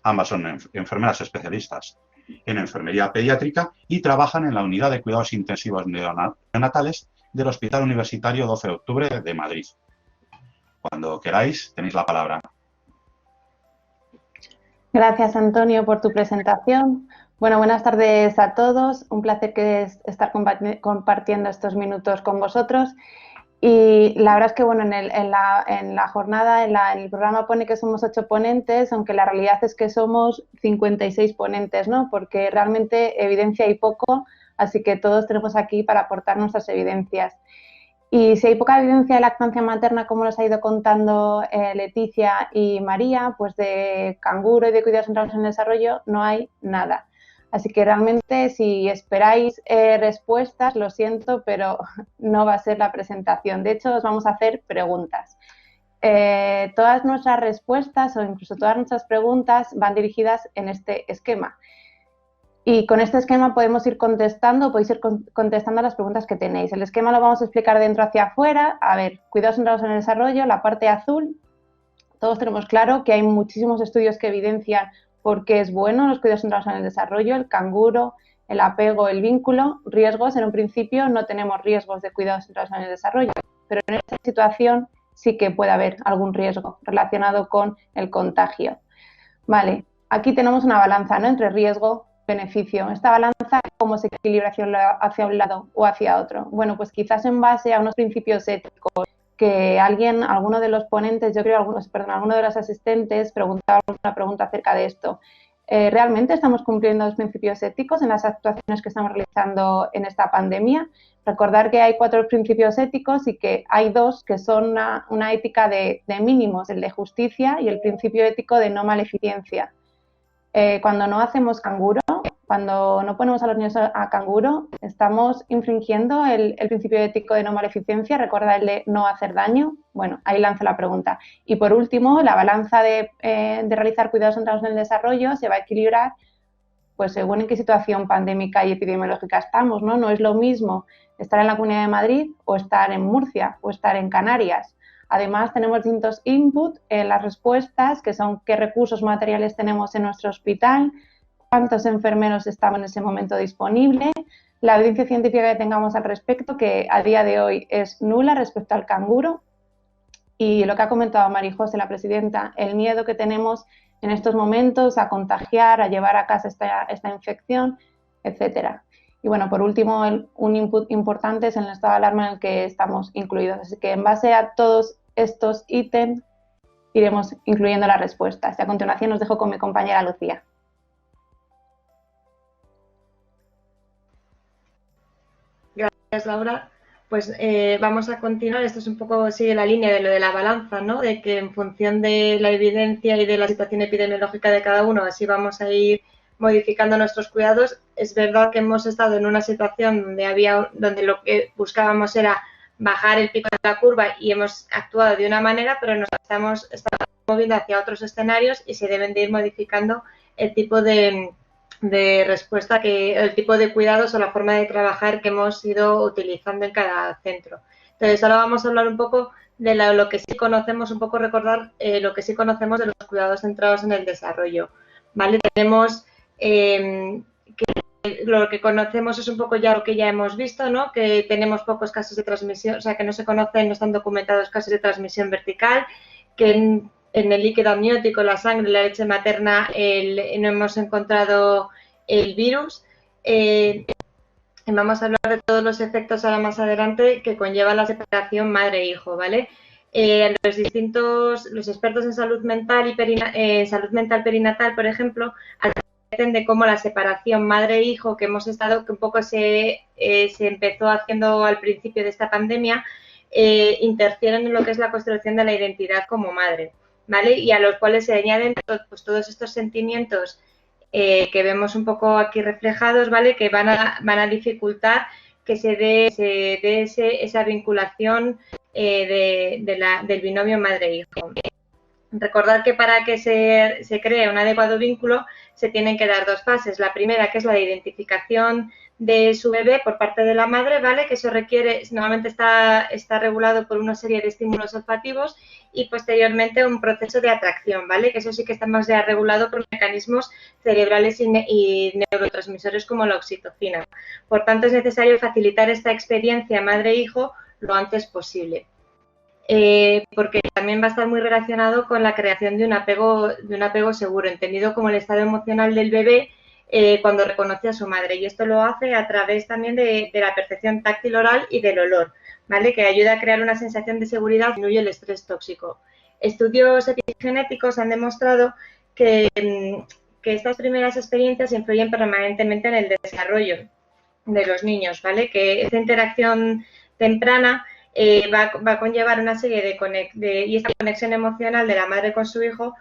Ambas son enfermeras especialistas en enfermería pediátrica y trabajan en la unidad de cuidados intensivos neonatales del Hospital Universitario 12 de Octubre de Madrid. Cuando queráis, tenéis la palabra. Gracias, Antonio, por tu presentación. Bueno, buenas tardes a todos. Un placer estar compartiendo estos minutos con vosotros. Y la verdad es que, bueno, en la jornada, en el programa pone que somos 8 ponentes, aunque la realidad es que somos 56 ponentes, ¿no? Porque realmente evidencia hay poco, así que todos tenemos aquí para aportar nuestras evidencias. Y si hay poca evidencia de lactancia materna, como nos ha ido contando Leticia y María, pues de canguro y de cuidados centrados en el desarrollo no hay nada. Así que realmente, si esperáis respuestas, lo siento, pero no va a ser la presentación. De hecho, os vamos a hacer preguntas. Todas nuestras respuestas o incluso todas nuestras preguntas van dirigidas en este esquema. Y con este esquema podéis ir contestando las preguntas que tenéis. El esquema lo vamos a explicar de dentro hacia afuera. A ver, cuidados centrados en el desarrollo, la parte azul. Todos tenemos claro que hay muchísimos estudios que evidencian por qué es bueno los cuidados centrados en el desarrollo, el canguro, el apego, el vínculo. Riesgos, en un principio no tenemos riesgos de cuidados centrados en el desarrollo, pero en esta situación sí que puede haber algún riesgo relacionado con el contagio. Vale, aquí tenemos una balanza, ¿no?, entre riesgo y beneficio. Esta balanza, ¿cómo se equilibra hacia un lado o hacia otro? Bueno, pues quizás en base a unos principios éticos que alguno de los ponentes, alguno de los asistentes preguntaba una pregunta acerca de esto. ¿Realmente estamos cumpliendo los principios éticos en las actuaciones que estamos realizando en esta pandemia? Recordar que hay 4 principios éticos y que hay 2 que son una ética de mínimos, el de justicia y el principio ético de no maleficencia. Cuando no hacemos canguro, cuando no ponemos a los niños a canguro, estamos infringiendo el principio ético de no maleficencia. Recuerda el de no hacer daño. Bueno, ahí lanzo la pregunta. Y por último, la balanza de realizar cuidados centrados en el desarrollo se va a equilibrar pues según en qué situación pandémica y epidemiológica estamos, ¿no? No es lo mismo estar en la Comunidad de Madrid o estar en Murcia o estar en Canarias. Además, tenemos distintos inputs en las respuestas, que son qué recursos materiales tenemos en nuestro hospital, cuántos enfermeros estaban en ese momento disponibles, la evidencia científica que tengamos al respecto, que a día de hoy es nula respecto al canguro, y lo que ha comentado María José, la presidenta, el miedo que tenemos en estos momentos a contagiar, a llevar a casa esta infección, etcétera. Y bueno, por último, un input importante es el estado de alarma en el que estamos incluidos. Así que en base a todos estos ítems iremos incluyendo las respuestas. Y a continuación os dejo con mi compañera Lucía. Gracias, Laura. Pues vamos a continuar. Esto es un poco, sigue la línea de lo de la balanza, ¿no? De que en función de la evidencia y de la situación epidemiológica de cada uno, así vamos a ir modificando nuestros cuidados. Es verdad que hemos estado en una situación donde lo que buscábamos era bajar el pico de la curva y hemos actuado de una manera, pero nos estamos moviendo hacia otros escenarios y se deben de ir modificando el tipo de respuesta, el tipo de cuidados o la forma de trabajar que hemos ido utilizando en cada centro. Entonces, ahora vamos a hablar un poco de lo que sí conocemos, un poco recordar lo que sí conocemos de los cuidados centrados en el desarrollo. ¿Vale? Tenemos lo que conocemos es un poco ya lo que ya hemos visto, ¿no? Que tenemos pocos casos de transmisión, o sea, que no se conocen, no están documentados casos de transmisión vertical, que en el líquido amniótico, la sangre, la leche materna, no hemos encontrado el virus. Vamos a hablar de todos los efectos ahora más adelante que conlleva la separación madre-hijo, ¿vale? Los expertos en salud mental y salud mental perinatal, por ejemplo, de cómo la separación madre-hijo que hemos estado, que un poco se empezó haciendo al principio de esta pandemia, interfieren en lo que es la construcción de la identidad como madre, ¿vale? Y a los cuales se añaden pues, todos estos sentimientos que vemos un poco aquí reflejados, ¿vale? Que van a dificultar que se dé esa vinculación del binomio madre-hijo. Recordar que para que se cree un adecuado vínculo se tienen que dar dos fases. La primera, que es la de identificación de su bebé por parte de la madre, ¿vale? Que eso requiere, normalmente está regulado por una serie de estímulos olfativos y posteriormente un proceso de atracción, ¿vale? Que eso sí que está más ya regulado por mecanismos cerebrales y neurotransmisores como la oxitocina. Por tanto, es necesario facilitar esta experiencia madre-hijo lo antes posible. Porque también va a estar muy relacionado con la creación de un apego seguro, entendido como el estado emocional del bebé cuando reconoce a su madre. Y esto lo hace a través también de la percepción táctil oral y del olor, ¿vale? Que ayuda a crear una sensación de seguridad y disminuye el estrés tóxico. Estudios epigenéticos han demostrado que estas primeras experiencias influyen permanentemente en el desarrollo de los niños, ¿vale? Que esta interacción temprana va a conllevar una serie y esta conexión emocional de la madre con su hijo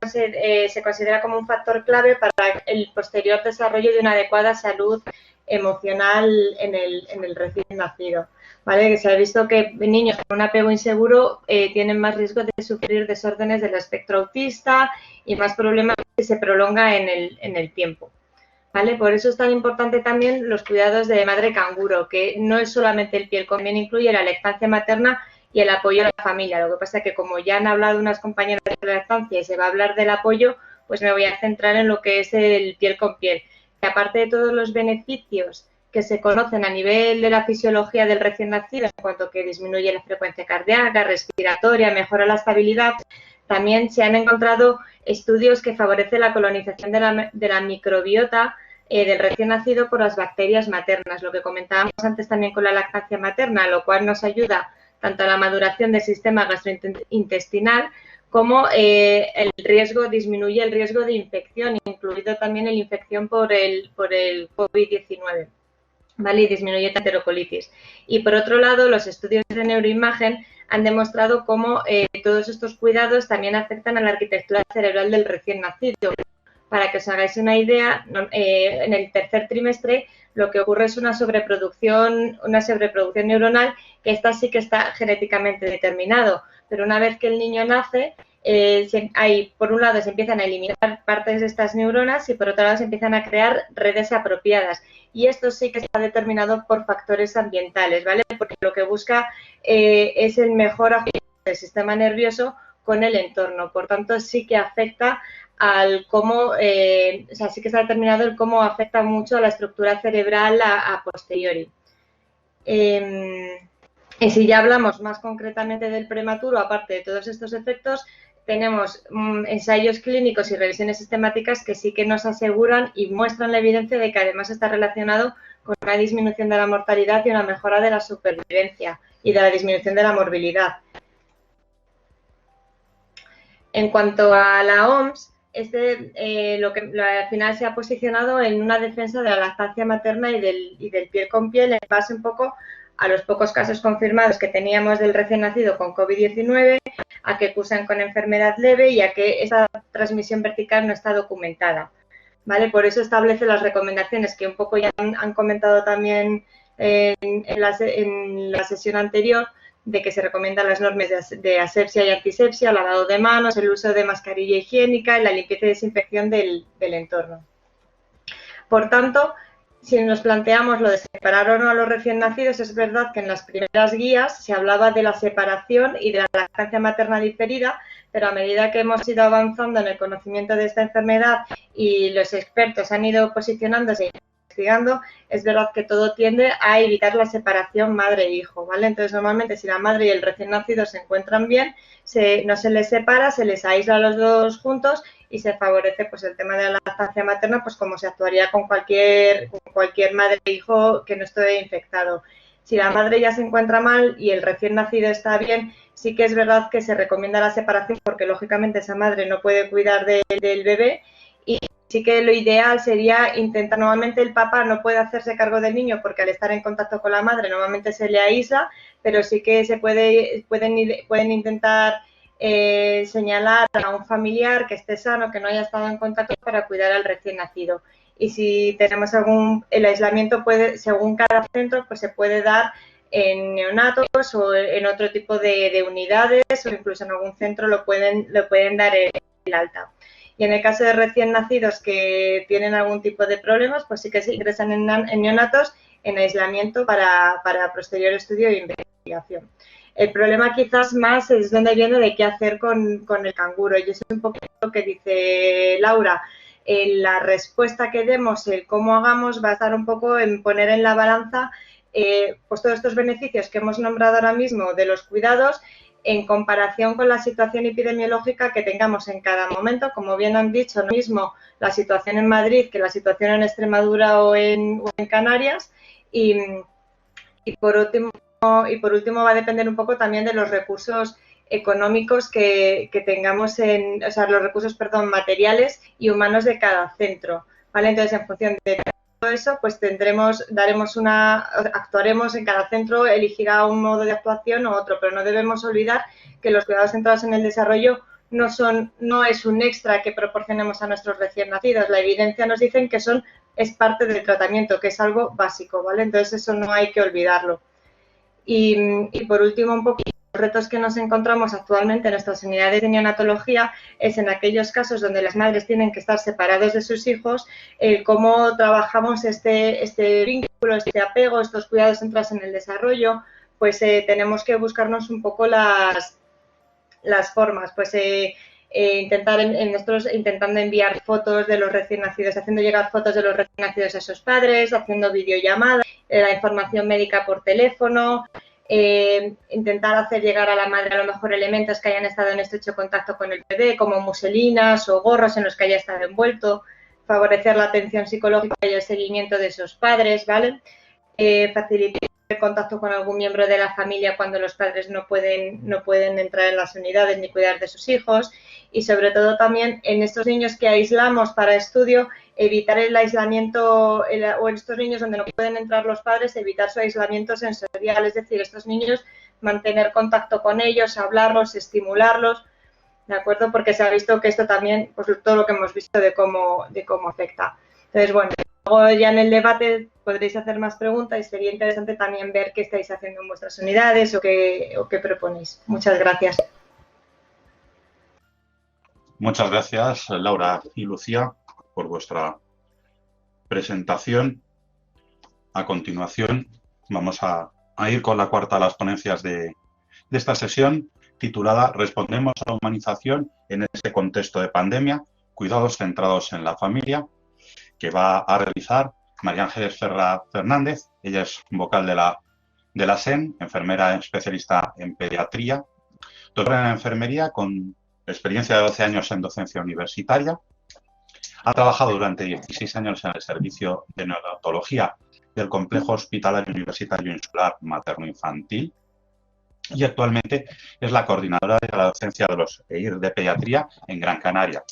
se considera como un factor clave para el posterior desarrollo de una adecuada salud emocional en el recién nacido, ¿vale? Que se ha visto que niños con un apego inseguro tienen más riesgo de sufrir desórdenes del espectro autista y más problemas que se prolonga en el tiempo. ¿Vale? Por eso es tan importante también los cuidados de madre canguro, que no es solamente el piel, también incluye la lactancia materna y el apoyo a la familia. Lo que pasa es que como ya han hablado unas compañeras de la lactancia y se va a hablar del apoyo, pues me voy a centrar en lo que es el piel con piel. Que aparte de todos los beneficios que se conocen a nivel de la fisiología del recién nacido, en cuanto que disminuye la frecuencia cardíaca, respiratoria, mejora la estabilidad, también se han encontrado estudios que favorecen la colonización de la microbiota del recién nacido por las bacterias maternas, lo que comentábamos antes también con la lactancia materna, lo cual nos ayuda tanto a la maduración del sistema gastrointestinal como disminuye el riesgo de infección, incluido también la infección por el COVID-19. ¿Vale? Y disminuye la enterocolitis. Y por otro lado, los estudios de neuroimagen han demostrado cómo todos estos cuidados también afectan a la arquitectura cerebral del recién nacido. Para que os hagáis una idea, en el tercer trimestre lo que ocurre es una sobreproducción neuronal, que esta sí que está genéticamente determinado. Pero una vez que el niño nace, por un lado se empiezan a eliminar partes de estas neuronas y por otro lado se empiezan a crear redes apropiadas. Y esto sí que está determinado por factores ambientales, ¿vale? Porque lo que busca es el mejor ajuste del sistema nervioso con el entorno. Por tanto, sí que afecta al cómo, sí que está determinado el cómo afecta mucho a la estructura cerebral a posteriori. Y si ya hablamos más concretamente del prematuro, aparte de todos estos efectos, tenemos ensayos clínicos y revisiones sistemáticas que sí que nos aseguran y muestran la evidencia de que además está relacionado con una disminución de la mortalidad y una mejora de la supervivencia y de la disminución de la morbilidad. En cuanto a la OMS, al final se ha posicionado en una defensa de la lactancia materna y del piel con piel en base un poco a los pocos casos confirmados que teníamos del recién nacido con COVID-19, a que cursan con enfermedad leve y a que esa transmisión vertical no está documentada, ¿vale? Por eso establece las recomendaciones que un poco ya han comentado también en la sesión anterior de que se recomiendan las normas de asepsia y antisepsia, lavado de manos, el uso de mascarilla higiénica y la limpieza y desinfección del entorno. Por tanto, si nos planteamos lo de separar o no a los recién nacidos, es verdad que en las primeras guías se hablaba de la separación y de la lactancia materna diferida, pero a medida que hemos ido avanzando en el conocimiento de esta enfermedad y los expertos han ido posicionándose e investigando, es verdad que todo tiende a evitar la separación madre-hijo, ¿vale? Entonces, normalmente, si la madre y el recién nacido se encuentran bien, no se les separa, se les aísla a los dos juntos y se favorece pues el tema de la lactancia materna, pues como se actuaría con cualquier madre e hijo que no esté infectado. Si la madre ya se encuentra mal y el recién nacido está bien, sí que es verdad que se recomienda la separación porque lógicamente esa madre no puede cuidar del bebé y sí que lo ideal sería intentar, normalmente el papá no puede hacerse cargo del niño porque al estar en contacto con la madre normalmente se le aísla, pero sí que pueden intentar señalar a un familiar que esté sano, que no haya estado en contacto para cuidar al recién nacido. Y si tenemos el aislamiento según cada centro, pues se puede dar en neonatos o en otro tipo de unidades o incluso en algún centro lo pueden dar el alta. Y en el caso de recién nacidos que tienen algún tipo de problemas, pues sí que se ingresan en neonatos en aislamiento para posterior estudio e investigación. El problema quizás más es donde viene de qué hacer con el canguro. Y eso es un poco lo que dice Laura. La respuesta que demos, el cómo hagamos, va a estar un poco en poner en la balanza pues todos estos beneficios que hemos nombrado ahora mismo de los cuidados en comparación con la situación epidemiológica que tengamos en cada momento. Como bien han dicho, no es lo mismo la situación en Madrid que la situación en Extremadura o en Canarias. Y por último va a depender un poco también de los recursos económicos que tengamos los recursos, materiales y humanos de cada centro, ¿vale? Entonces, en función de todo eso, pues actuaremos en cada centro, elegirá un modo de actuación u otro, pero no debemos olvidar que los cuidados centrados en el desarrollo no es un extra que proporcionemos a nuestros recién nacidos. La evidencia nos dice que es parte del tratamiento, que es algo básico, ¿vale? Entonces, eso no hay que olvidarlo. Y por último, un poco los retos que nos encontramos actualmente en nuestras unidades de neonatología es en aquellos casos donde las madres tienen que estar separados de sus hijos, cómo trabajamos este vínculo, este apego, estos cuidados centrados en el desarrollo, pues tenemos que buscarnos un poco las formas, pues intentando enviar fotos de los recién nacidos, haciendo llegar fotos de los recién nacidos a sus padres, haciendo videollamadas, la información médica por teléfono, intentar hacer llegar a la madre a lo mejor elementos que hayan estado en estrecho contacto con el bebé, como muselinas o gorros en los que haya estado envuelto, favorecer la atención psicológica y el seguimiento de sus padres, ¿vale? Facilitar el contacto con algún miembro de la familia cuando los padres no pueden entrar en las unidades ni cuidar de sus hijos y sobre todo también en estos niños que aislamos para estudio, evitar el aislamiento o en estos niños donde no pueden entrar los padres, evitar su aislamiento sensorial, es decir, estos niños mantener contacto con ellos, hablarlos, estimularlos, ¿de acuerdo? Porque se ha visto que esto también, pues todo lo que hemos visto de cómo afecta. Entonces, bueno, luego ya en el debate podréis hacer más preguntas y sería interesante también ver qué estáis haciendo en vuestras unidades o qué proponéis. Muchas gracias. Muchas gracias, Laura y Lucía, por vuestra presentación. A continuación, vamos a ir con la cuarta de las ponencias de esta sesión, titulada Respondemos a la humanización en este contexto de pandemia, cuidados centrados en la familia, que va a realizar María Ángeles Ferra Fernández. Ella es vocal de la SEN, enfermera especialista en pediatría, doctora en enfermería con experiencia de 12 años en docencia universitaria. Ha trabajado durante 16 años en el servicio de neonatología del Complejo Hospitalario Universitario Insular Materno-Infantil y actualmente es la coordinadora de la docencia de los EIR de pediatría en Gran Canaria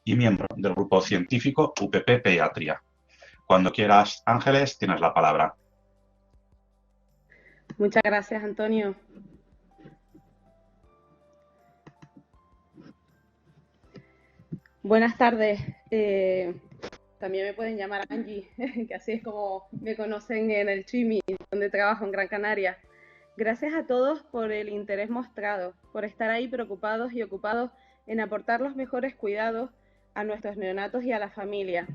y miembro del grupo científico UPP Pediatría. Cuando quieras, Ángeles, tienes la palabra. Muchas gracias, Antonio. Buenas tardes. También me pueden llamar Angie, que así es como me conocen en el streaming. donde trabajo en Gran Canaria. Gracias a todos por el interés mostrado, por estar ahí preocupados y ocupados en aportar los mejores cuidados a nuestros neonatos y a la familia.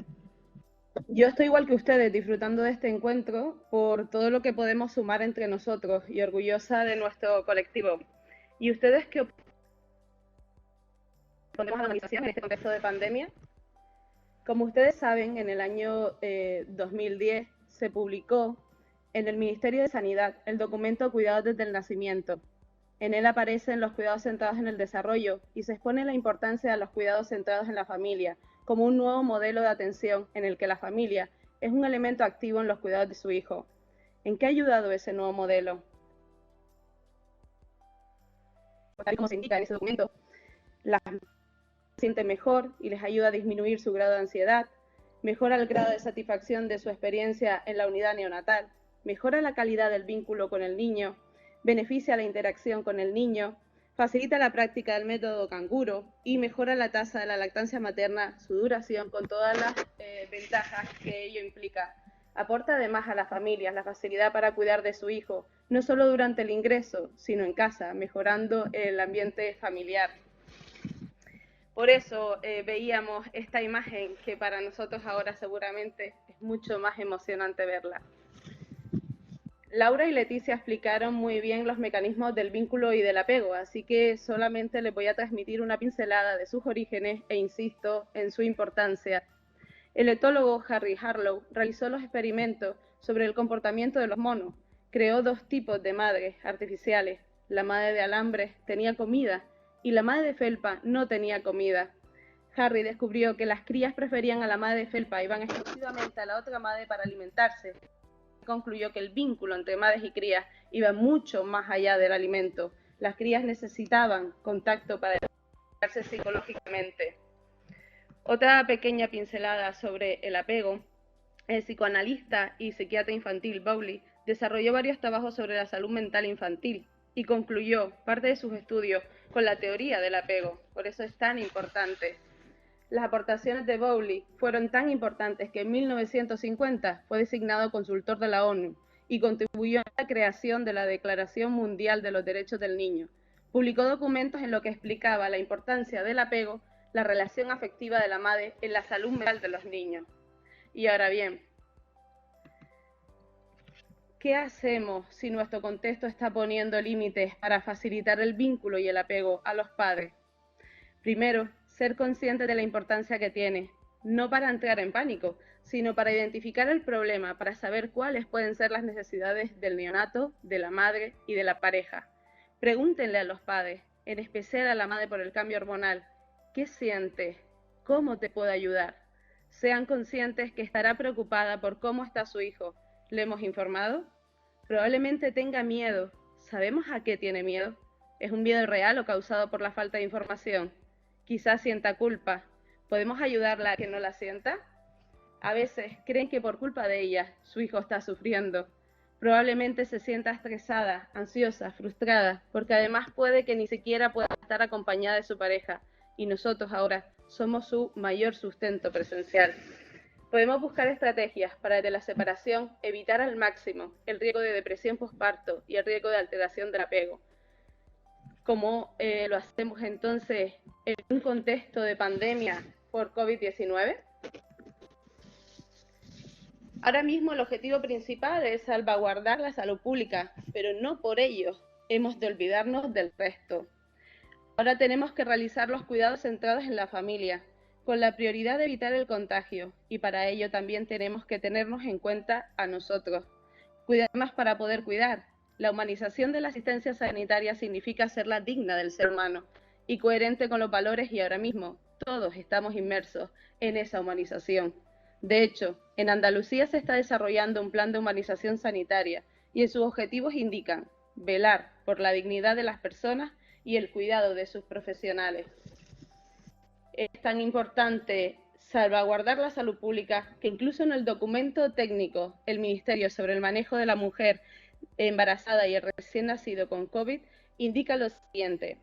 Yo estoy igual que ustedes, disfrutando de este encuentro por todo lo que podemos sumar entre nosotros y orgullosa de nuestro colectivo. ¿Y ustedes qué opinan? ¿Respondemos a la organización en este contexto de pandemia? Como ustedes saben, en el año 2010 se publicó en el Ministerio de Sanidad el documento Cuidados desde el Nacimiento. En él aparecen los cuidados centrados en el desarrollo y se expone la importancia de los cuidados centrados en la familia como un nuevo modelo de atención en el que la familia es un elemento activo en los cuidados de su hijo. ¿En qué ha ayudado ese nuevo modelo? Tal como se indica en ese documento, la familia se siente mejor y les ayuda a disminuir su grado de ansiedad, mejora el grado de satisfacción de su experiencia en la unidad neonatal, mejora la calidad del vínculo con el niño, beneficia la interacción con el niño, facilita la práctica del método canguro y mejora la tasa de la lactancia materna, su duración, con todas las ventajas que ello implica. Aporta además a las familias la facilidad para cuidar de su hijo, no solo durante el ingreso, sino en casa, mejorando el ambiente familiar. Por eso veíamos esta imagen que para nosotros ahora seguramente es mucho más emocionante verla. Laura y Leticia explicaron muy bien los mecanismos del vínculo y del apego, así que solamente les voy a transmitir una pincelada de sus orígenes e insisto en su importancia. El etólogo Harry Harlow realizó los experimentos sobre el comportamiento de los monos. Creó dos tipos de madres artificiales. La madre de alambre tenía comida y la madre de felpa no tenía comida. Harry descubrió que las crías preferían a la madre de felpa y iban exclusivamente a la otra madre para alimentarse. Concluyó que el vínculo entre madres y crías iba mucho más allá del alimento. Las crías necesitaban contacto para desarrollarse psicológicamente. Otra pequeña pincelada sobre el apego. El psicoanalista y psiquiatra infantil Bowley desarrolló varios trabajos sobre la salud mental infantil y concluyó parte de sus estudios con la teoría del apego. Por eso es tan importante. Las aportaciones de Bowley fueron tan importantes que en 1950 fue designado consultor de la ONU y contribuyó a la creación de la Declaración Mundial de los Derechos del Niño. Publicó documentos en los que explicaba la importancia del apego, la relación afectiva de la madre en la salud mental de los niños. Y ahora bien, ¿qué hacemos si nuestro contexto está poniendo límites para facilitar el vínculo y el apego a los padres? Primero, ser consciente de la importancia que tiene, no para entrar en pánico, sino para identificar el problema, para saber cuáles pueden ser las necesidades del neonato, de la madre y de la pareja. Pregúntenle a los padres, en especial a la madre por el cambio hormonal, ¿qué siente? ¿Cómo te puedo ayudar? Sean conscientes que estará preocupada por cómo está su hijo. ¿Le hemos informado? Probablemente tenga miedo. ¿Sabemos a qué tiene miedo? ¿Es un miedo real o causado por la falta de información? Quizás sienta culpa. ¿Podemos ayudarla a que no la sienta? A veces creen que por culpa de ella su hijo está sufriendo. Probablemente se sienta estresada, ansiosa, frustrada, porque además puede que ni siquiera pueda estar acompañada de su pareja y nosotros ahora somos su mayor sustento presencial. Podemos buscar estrategias para desde la separación evitar al máximo el riesgo de depresión posparto y el riesgo de alteración del apego. ¿Cómo lo hacemos entonces en un contexto de pandemia por COVID-19? Ahora mismo el objetivo principal es salvaguardar la salud pública, pero no por ello hemos de olvidarnos del resto. Ahora tenemos que realizar los cuidados centrados en la familia, con la prioridad de evitar el contagio, y para ello también tenemos que tenernos en cuenta a nosotros. Cuidarnos para poder cuidar. La humanización de la asistencia sanitaria significa hacerla digna del ser humano y coherente con los valores, y ahora mismo todos estamos inmersos en esa humanización. De hecho, en Andalucía se está desarrollando un plan de humanización sanitaria y en sus objetivos indican velar por la dignidad de las personas y el cuidado de sus profesionales. Es tan importante salvaguardar la salud pública que incluso en el documento técnico el Ministerio sobre el manejo de la mujer embarazada y el recién nacido con COVID indica lo siguiente: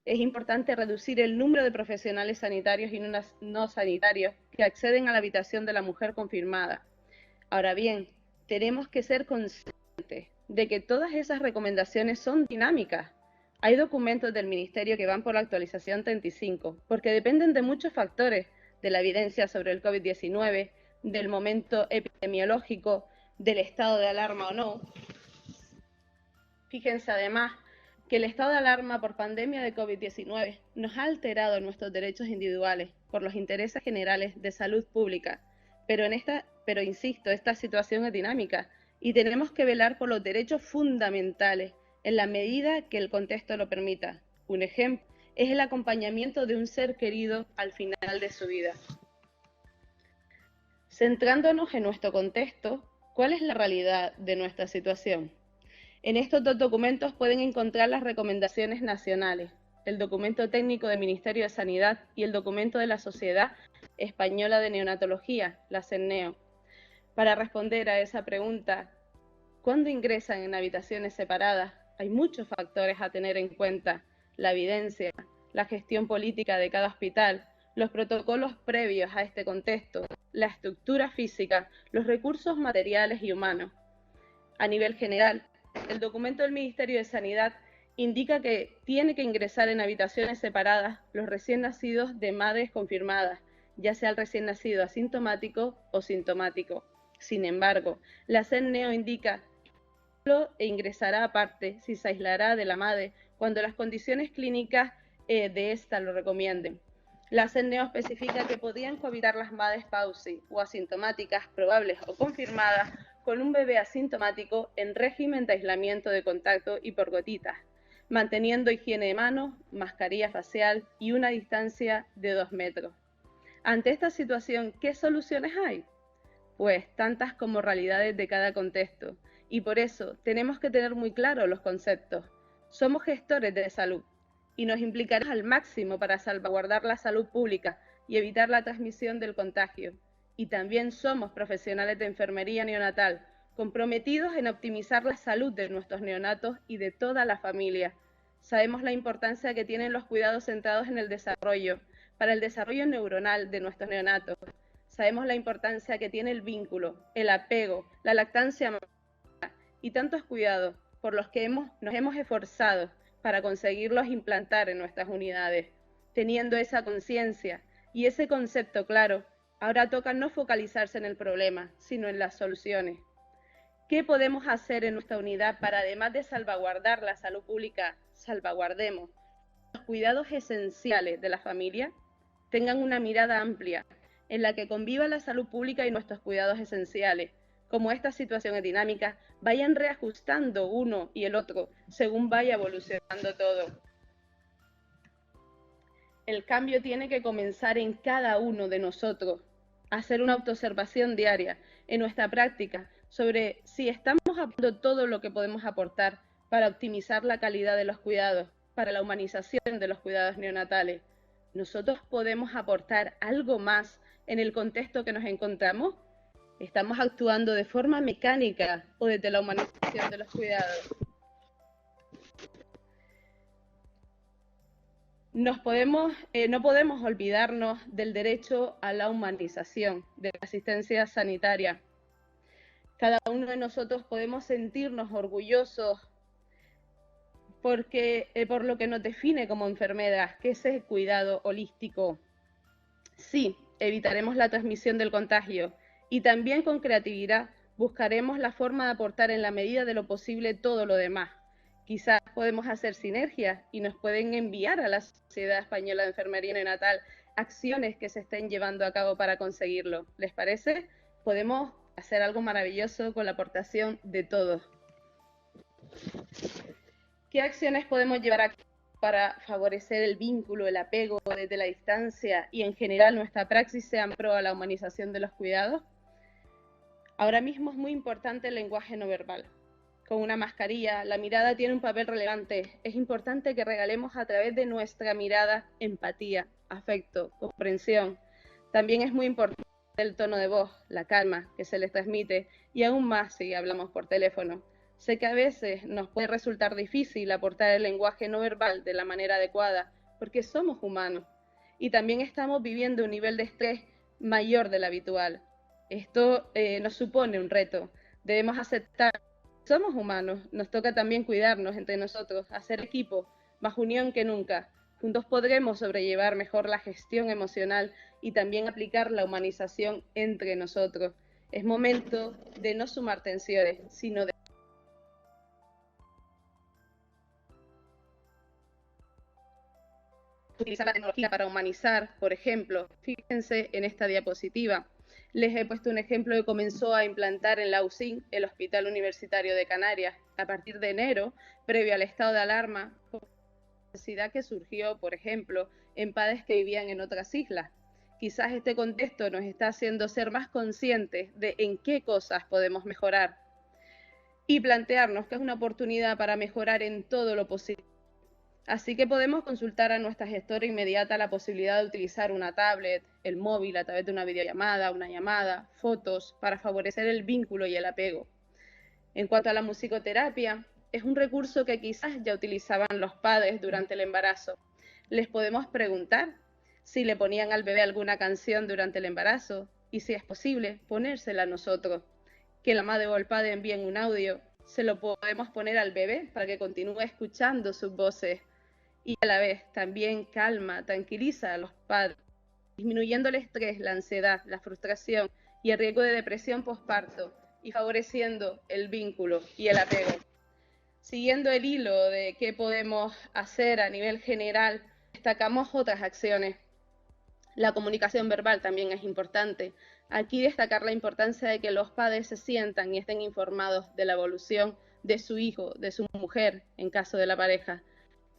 es importante reducir el número de profesionales sanitarios y no sanitarios que acceden a la habitación de la mujer confirmada. Ahora bien, tenemos que ser conscientes de que todas esas recomendaciones son dinámicas. Hay documentos del Ministerio que van por la actualización 35, porque dependen de muchos factores, de la evidencia sobre el COVID-19, del momento epidemiológico, del estado de alarma o no. Fíjense además que el estado de alarma por pandemia de COVID-19 nos ha alterado nuestros derechos individuales por los intereses generales de salud pública, pero insisto, esta situación es dinámica y tenemos que velar por los derechos fundamentales en la medida que el contexto lo permita. Un ejemplo es el acompañamiento de un ser querido al final de su vida. Centrándonos en nuestro contexto, ¿cuál es la realidad de nuestra situación? En estos dos documentos pueden encontrar las recomendaciones nacionales, el documento técnico del Ministerio de Sanidad y el documento de la Sociedad Española de Neonatología, la CENNEO. Para responder a esa pregunta, ¿cuándo ingresan en habitaciones separadas? Hay muchos factores a tener en cuenta: la evidencia, la gestión política de cada hospital, los protocolos previos a este contexto, la estructura física, los recursos materiales y humanos. A nivel general, el documento del Ministerio de Sanidad indica que tiene que ingresar en habitaciones separadas los recién nacidos de madres confirmadas, ya sea el recién nacido asintomático o sintomático. Sin embargo, la CENNEO indica e ingresará aparte si se aislará de la madre cuando las condiciones clínicas de esta lo recomienden. La CENNEO especifica que podrían cohabitar las madres PAUSI o asintomáticas probables o confirmadas con un bebé asintomático en régimen de aislamiento de contacto y por gotitas, manteniendo higiene de manos, mascarilla facial y una distancia de 2 metros. Ante esta situación, ¿qué soluciones hay? Pues tantas como realidades de cada contexto, y por eso tenemos que tener muy claros los conceptos. Somos gestores de salud y nos implicaremos al máximo para salvaguardar la salud pública y evitar la transmisión del contagio. Y también somos profesionales de enfermería neonatal, comprometidos en optimizar la salud de nuestros neonatos y de toda la familia. Sabemos la importancia que tienen los cuidados centrados en el desarrollo, para el desarrollo neuronal de nuestros neonatos. Sabemos la importancia que tiene el vínculo, el apego, la lactancia y tantos cuidados por los que nos hemos esforzado para conseguirlos implantar en nuestras unidades. Teniendo esa conciencia y ese concepto claro, ahora toca no focalizarse en el problema, sino en las soluciones. ¿Qué podemos hacer en nuestra unidad para, además de salvaguardar la salud pública, salvaguardemos los cuidados esenciales de la familia? Tengan una mirada amplia en la que conviva la salud pública y nuestros cuidados esenciales. Como esta situación es dinámica, vayan reajustando uno y el otro según vaya evolucionando todo. El cambio tiene que comenzar en cada uno de nosotros, hacer una autoobservación diaria en nuestra práctica sobre si estamos aportando todo lo que podemos aportar para optimizar la calidad de los cuidados, para la humanización de los cuidados neonatales. ¿Nosotros podemos aportar algo más en el contexto que nos encontramos? ¿Estamos actuando de forma mecánica o desde la humanización de los cuidados? No podemos olvidarnos del derecho a la humanización de la asistencia sanitaria. Cada uno de nosotros podemos sentirnos orgullosos por lo que nos define como enfermedad, que es el cuidado holístico. Sí, evitaremos la transmisión del contagio y también con creatividad buscaremos la forma de aportar en la medida de lo posible todo lo demás. Quizás podemos hacer sinergias y nos pueden enviar a la Sociedad Española de Enfermería Neonatal acciones que se estén llevando a cabo para conseguirlo. ¿Les parece? Podemos hacer algo maravilloso con la aportación de todos. ¿Qué acciones podemos llevar a cabo para favorecer el vínculo, el apego desde la distancia y en general nuestra praxis sea en pro a la humanización de los cuidados? Ahora mismo es muy importante el lenguaje no verbal. Con una mascarilla, la mirada tiene un papel relevante. Es importante que regalemos a través de nuestra mirada empatía, afecto, comprensión. También es muy importante el tono de voz, la calma que se les transmite y aún más si hablamos por teléfono. Sé que a veces nos puede resultar difícil aportar el lenguaje no verbal de la manera adecuada porque somos humanos y también estamos viviendo un nivel de estrés mayor del habitual. Esto nos supone un reto. Debemos aceptar Somos humanos, nos toca también cuidarnos entre nosotros, hacer equipo, más unión que nunca. Juntos podremos sobrellevar mejor la gestión emocional y también aplicar la humanización entre nosotros. Es momento de no sumar tensiones, sino de utilizar la tecnología para humanizar. Por ejemplo, fíjense en esta diapositiva. Les he puesto un ejemplo que comenzó a implantar en la UCIN, el Hospital Universitario de Canarias, a partir de enero, previo al estado de alarma, por la necesidad que surgió, por ejemplo, en padres que vivían en otras islas. Quizás este contexto nos está haciendo ser más conscientes de en qué cosas podemos mejorar y plantearnos que es una oportunidad para mejorar en todo lo posible. Así que podemos consultar a nuestra gestora inmediata la posibilidad de utilizar una tablet, el móvil a través de una videollamada, una llamada, fotos, para favorecer el vínculo y el apego. En cuanto a la musicoterapia, es un recurso que quizás ya utilizaban los padres durante el embarazo. Les podemos preguntar si le ponían al bebé alguna canción durante el embarazo y, si es posible, ponérsela a nosotros. Que la madre o el padre envíen un audio, se lo podemos poner al bebé para que continúe escuchando sus voces. Y a la vez también calma, tranquiliza a los padres, disminuyendo el estrés, la ansiedad, la frustración y el riesgo de depresión posparto y favoreciendo el vínculo y el apego. Siguiendo el hilo de qué podemos hacer a nivel general, destacamos otras acciones. La comunicación verbal también es importante. Aquí destacar la importancia de que los padres se sientan y estén informados de la evolución de su hijo, de su mujer, en caso de la pareja.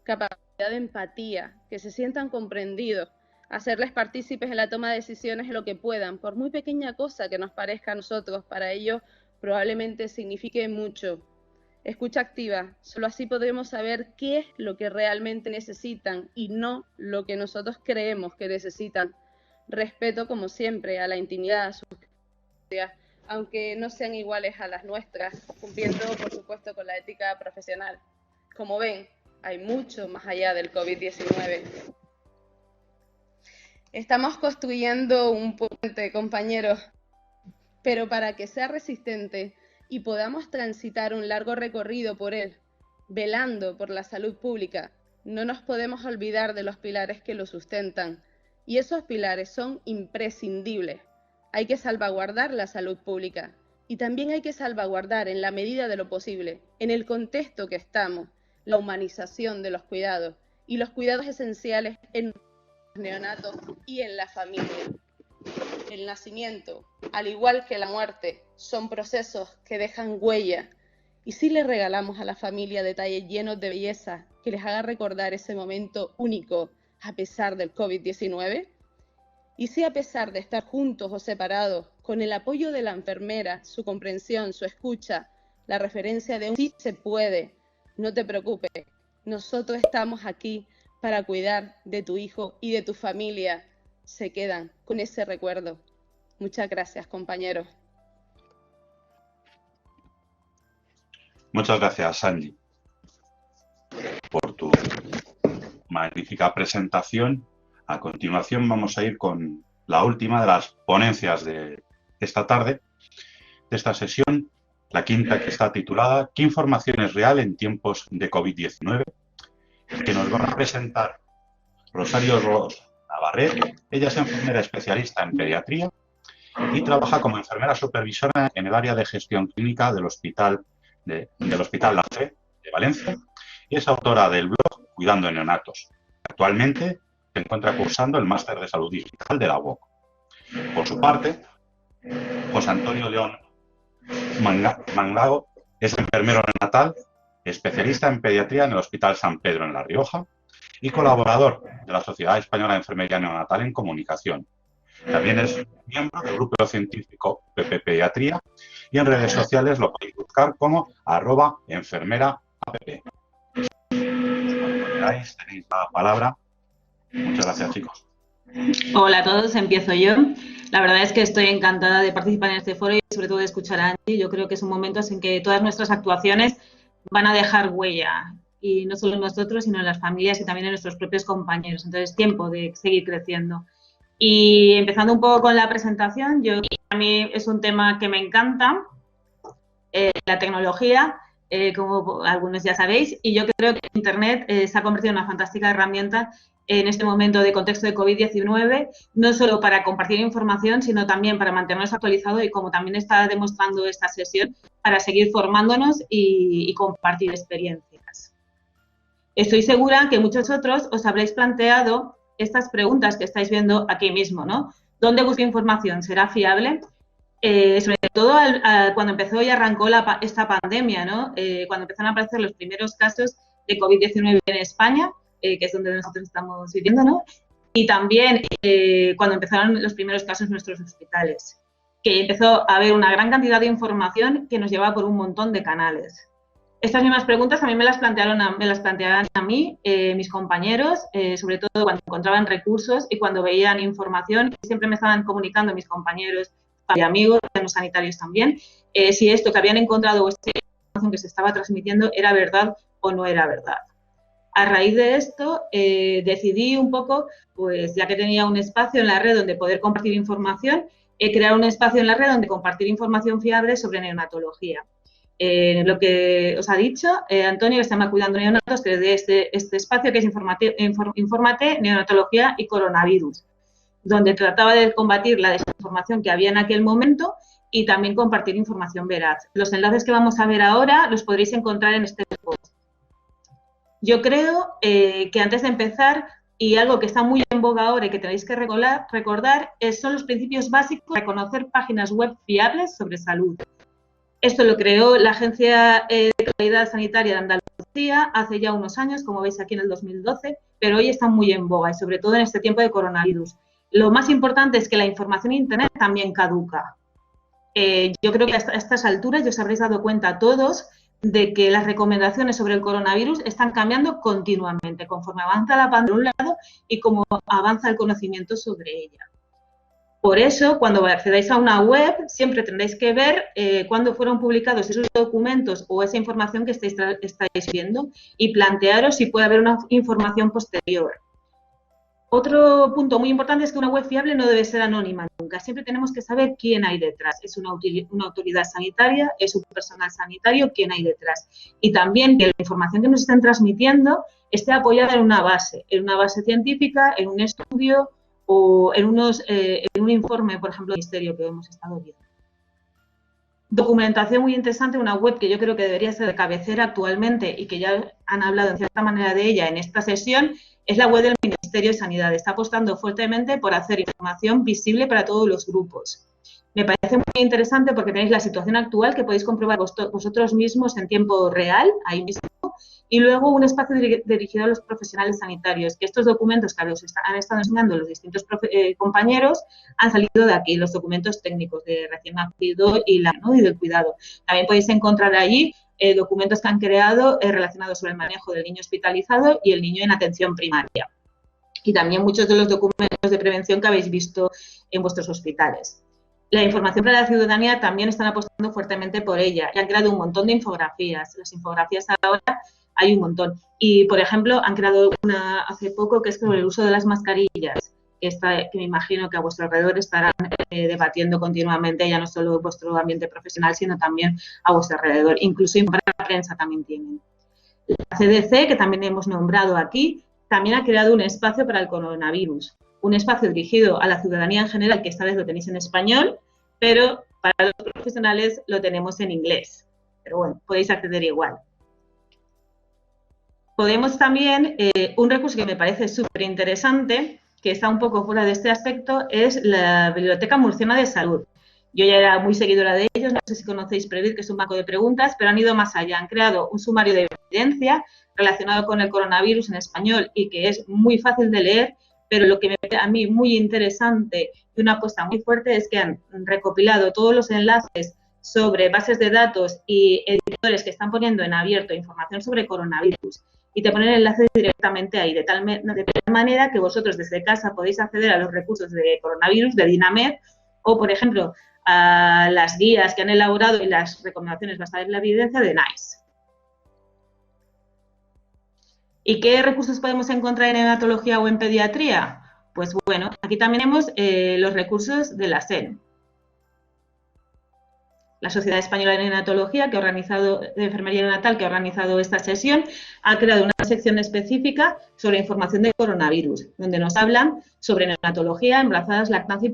Capacidad de empatía, que se sientan comprendidos, hacerles partícipes en la toma de decisiones en lo que puedan, por muy pequeña cosa que nos parezca a nosotros, para ellos probablemente signifique mucho. Escucha activa, solo así podremos saber qué es lo que realmente necesitan y no lo que nosotros creemos que necesitan. Respeto, como siempre, a la intimidad, a sus creencias, aunque no sean iguales a las nuestras, cumpliendo, por supuesto, con la ética profesional. Como ven, hay mucho más allá del COVID-19. Estamos construyendo un puente, compañeros, pero para que sea resistente y podamos transitar un largo recorrido por él, velando por la salud pública, no nos podemos olvidar de los pilares que lo sustentan. Y esos pilares son imprescindibles. Hay que salvaguardar la salud pública y también hay que salvaguardar, en la medida de lo posible, en el contexto que estamos, la humanización de los cuidados y los cuidados esenciales en los neonatos y en la familia. El nacimiento, al igual que la muerte, son procesos que dejan huella. ¿Y si le regalamos a la familia detalles llenos de belleza que les haga recordar ese momento único a pesar del COVID-19? ¿Y si, a pesar de estar juntos o separados, con el apoyo de la enfermera, su comprensión, su escucha, la referencia de un sí se puede, no te preocupes, nosotros estamos aquí para cuidar de tu hijo y de tu familia, se quedan con ese recuerdo? Muchas gracias, compañeros. Muchas gracias, Angie, por tu magnífica presentación. A continuación vamos a ir con la última de las ponencias de esta tarde, de esta sesión, la quinta, que está titulada ¿Qué información es real en tiempos de COVID-19? Que nos van a presentar Rosario Ros Navarrete. Ella es enfermera especialista en pediatría y trabaja como enfermera supervisora en el área de gestión clínica del Hospital La Fe de Valencia y es autora del blog Cuidando en Neonatos. Actualmente se encuentra cursando el máster de salud digital de la UOC. Por su parte, José Antonio León Mangago es enfermero neonatal, especialista en pediatría en el Hospital San Pedro en La Rioja y colaborador de la Sociedad Española de Enfermería Neonatal en Comunicación. También es miembro del grupo científico PP Pediatría y en redes sociales lo podéis buscar como @enfermera app. Cuando queráis, tenéis la palabra. Muchas gracias, chicos. Hola a todos, empiezo yo. La verdad es que estoy encantada de participar en este foro y sobre todo de escuchar a Angie. Yo creo que son momentos en que todas nuestras actuaciones van a dejar huella, y no solo en nosotros, sino en las familias y también en nuestros propios compañeros. Entonces, es tiempo de seguir creciendo. Y empezando un poco con la presentación, a mí es un tema que me encanta la tecnología, como algunos ya sabéis, y yo creo que Internet se ha convertido en una fantástica herramienta en este momento de contexto de COVID-19, no solo para compartir información, sino también para mantenernos actualizados y, como también está demostrando esta sesión, para seguir formándonos y compartir experiencias. Estoy segura que muchos otros os habréis planteado estas preguntas que estáis viendo aquí mismo, ¿no? ¿Dónde busco información? ¿Será fiable? Sobre todo cuando empezó y arrancó esta pandemia, ¿no? Cuando empezaron a aparecer los primeros casos de COVID-19 en España, que es donde nosotros estamos viviendo, ¿no? Y también cuando empezaron los primeros casos en nuestros hospitales, que empezó a haber una gran cantidad de información que nos llevaba por un montón de canales. Estas mismas preguntas también me las planteaban a mí, mis compañeros, sobre todo cuando encontraban recursos y cuando veían información, siempre me estaban comunicando mis compañeros y amigos, los sanitarios también, si esto que habían encontrado o esta información que se estaba transmitiendo era verdad o no era verdad. A raíz de esto, decidí un poco, pues ya que tenía un espacio en la red donde poder compartir información, crear un espacio en la red donde compartir información fiable sobre neonatología. Lo que os ha dicho Antonio, que se llama Cuidando Neonatos, que es de este espacio que es Infórmate, Neonatología y Coronavirus, donde trataba de combatir la desinformación que había en aquel momento y también compartir información veraz. Los enlaces que vamos a ver ahora los podréis encontrar en este post. Yo creo que antes de empezar, y algo que está muy en boga ahora y que tenéis que recordar, son los principios básicos de conocer páginas web fiables sobre salud. Esto lo creó la Agencia de Calidad Sanitaria de Andalucía hace ya unos años, como veis aquí en el 2012, pero hoy está muy en boga y sobre todo en este tiempo de coronavirus. Lo más importante es que la información en Internet también caduca. Yo creo que a estas alturas ya os habréis dado cuenta todos de que las recomendaciones sobre el coronavirus están cambiando continuamente conforme avanza la pandemia de un lado y como avanza el conocimiento sobre ella. Por eso, cuando accedáis a una web, siempre tendréis que ver cuándo fueron publicados esos documentos o esa información que estáis viendo y plantearos si puede haber una información posterior. Otro punto muy importante es que una web fiable no debe ser anónima nunca. Siempre tenemos que saber quién hay detrás. ¿Es una autoridad sanitaria? ¿Es un personal sanitario? ¿Quién hay detrás? Y también que la información que nos estén transmitiendo esté apoyada en una base científica, en un estudio o en un informe, por ejemplo, del ministerio que hemos estado viendo. Documentación muy interesante, una web que yo creo que debería ser de cabecera actualmente y que ya han hablado en cierta manera de ella en esta sesión, es la web del Ministerio de Sanidad. Está apostando fuertemente por hacer información visible para todos los grupos. Me parece muy interesante porque tenéis la situación actual que podéis comprobar vosotros mismos en tiempo real, ahí mismo, y luego un espacio dirigido a los profesionales sanitarios, que estos documentos que os han estado enseñando los distintos compañeros han salido de aquí, los documentos técnicos de recién nacido y del cuidado. También podéis encontrar allí documentos que han creado relacionados sobre el manejo del niño hospitalizado y el niño en atención primaria. Y también muchos de los documentos de prevención que habéis visto en vuestros hospitales. La información para la ciudadanía también están apostando fuertemente por ella y han creado un montón de infografías. Las infografías ahora hay un montón. Y, por ejemplo, han creado una hace poco que es sobre el uso de las mascarillas, que me imagino que a vuestro alrededor estarán debatiendo continuamente, ya no solo en vuestro ambiente profesional, sino también a vuestro alrededor. Incluso para la prensa también tienen. La CDC, que también hemos nombrado aquí, también ha creado un espacio para el coronavirus. Un espacio dirigido a la ciudadanía en general, que esta vez lo tenéis en español, pero para los profesionales lo tenemos en inglés. Pero bueno, podéis acceder igual. Podemos también, un recurso que me parece súper interesante, que está un poco fuera de este aspecto, es la Biblioteca Murciana de Salud. Yo ya era muy seguidora de ellos, no sé si conocéis Previt, que es un banco de preguntas, pero han ido más allá. Han creado un sumario de evidencia relacionado con el coronavirus en español y que es muy fácil de leer, pero lo que me parece a mí muy interesante y una apuesta muy fuerte es que han recopilado todos los enlaces sobre bases de datos y editores que están poniendo en abierto información sobre coronavirus y te ponen el enlace directamente ahí, de tal manera que vosotros desde casa podéis acceder a los recursos de coronavirus de Dinamed o, por ejemplo, a las guías que han elaborado y las recomendaciones basadas en la evidencia de NICE. ¿Y qué recursos podemos encontrar en neonatología o en pediatría? Pues bueno, aquí también tenemos los recursos de la SEN. La Sociedad Española de Neonatología, de Enfermería Neonatal, que ha organizado esta sesión, ha creado una sección específica sobre información de coronavirus, donde nos hablan sobre neonatología, embarazadas, lactancia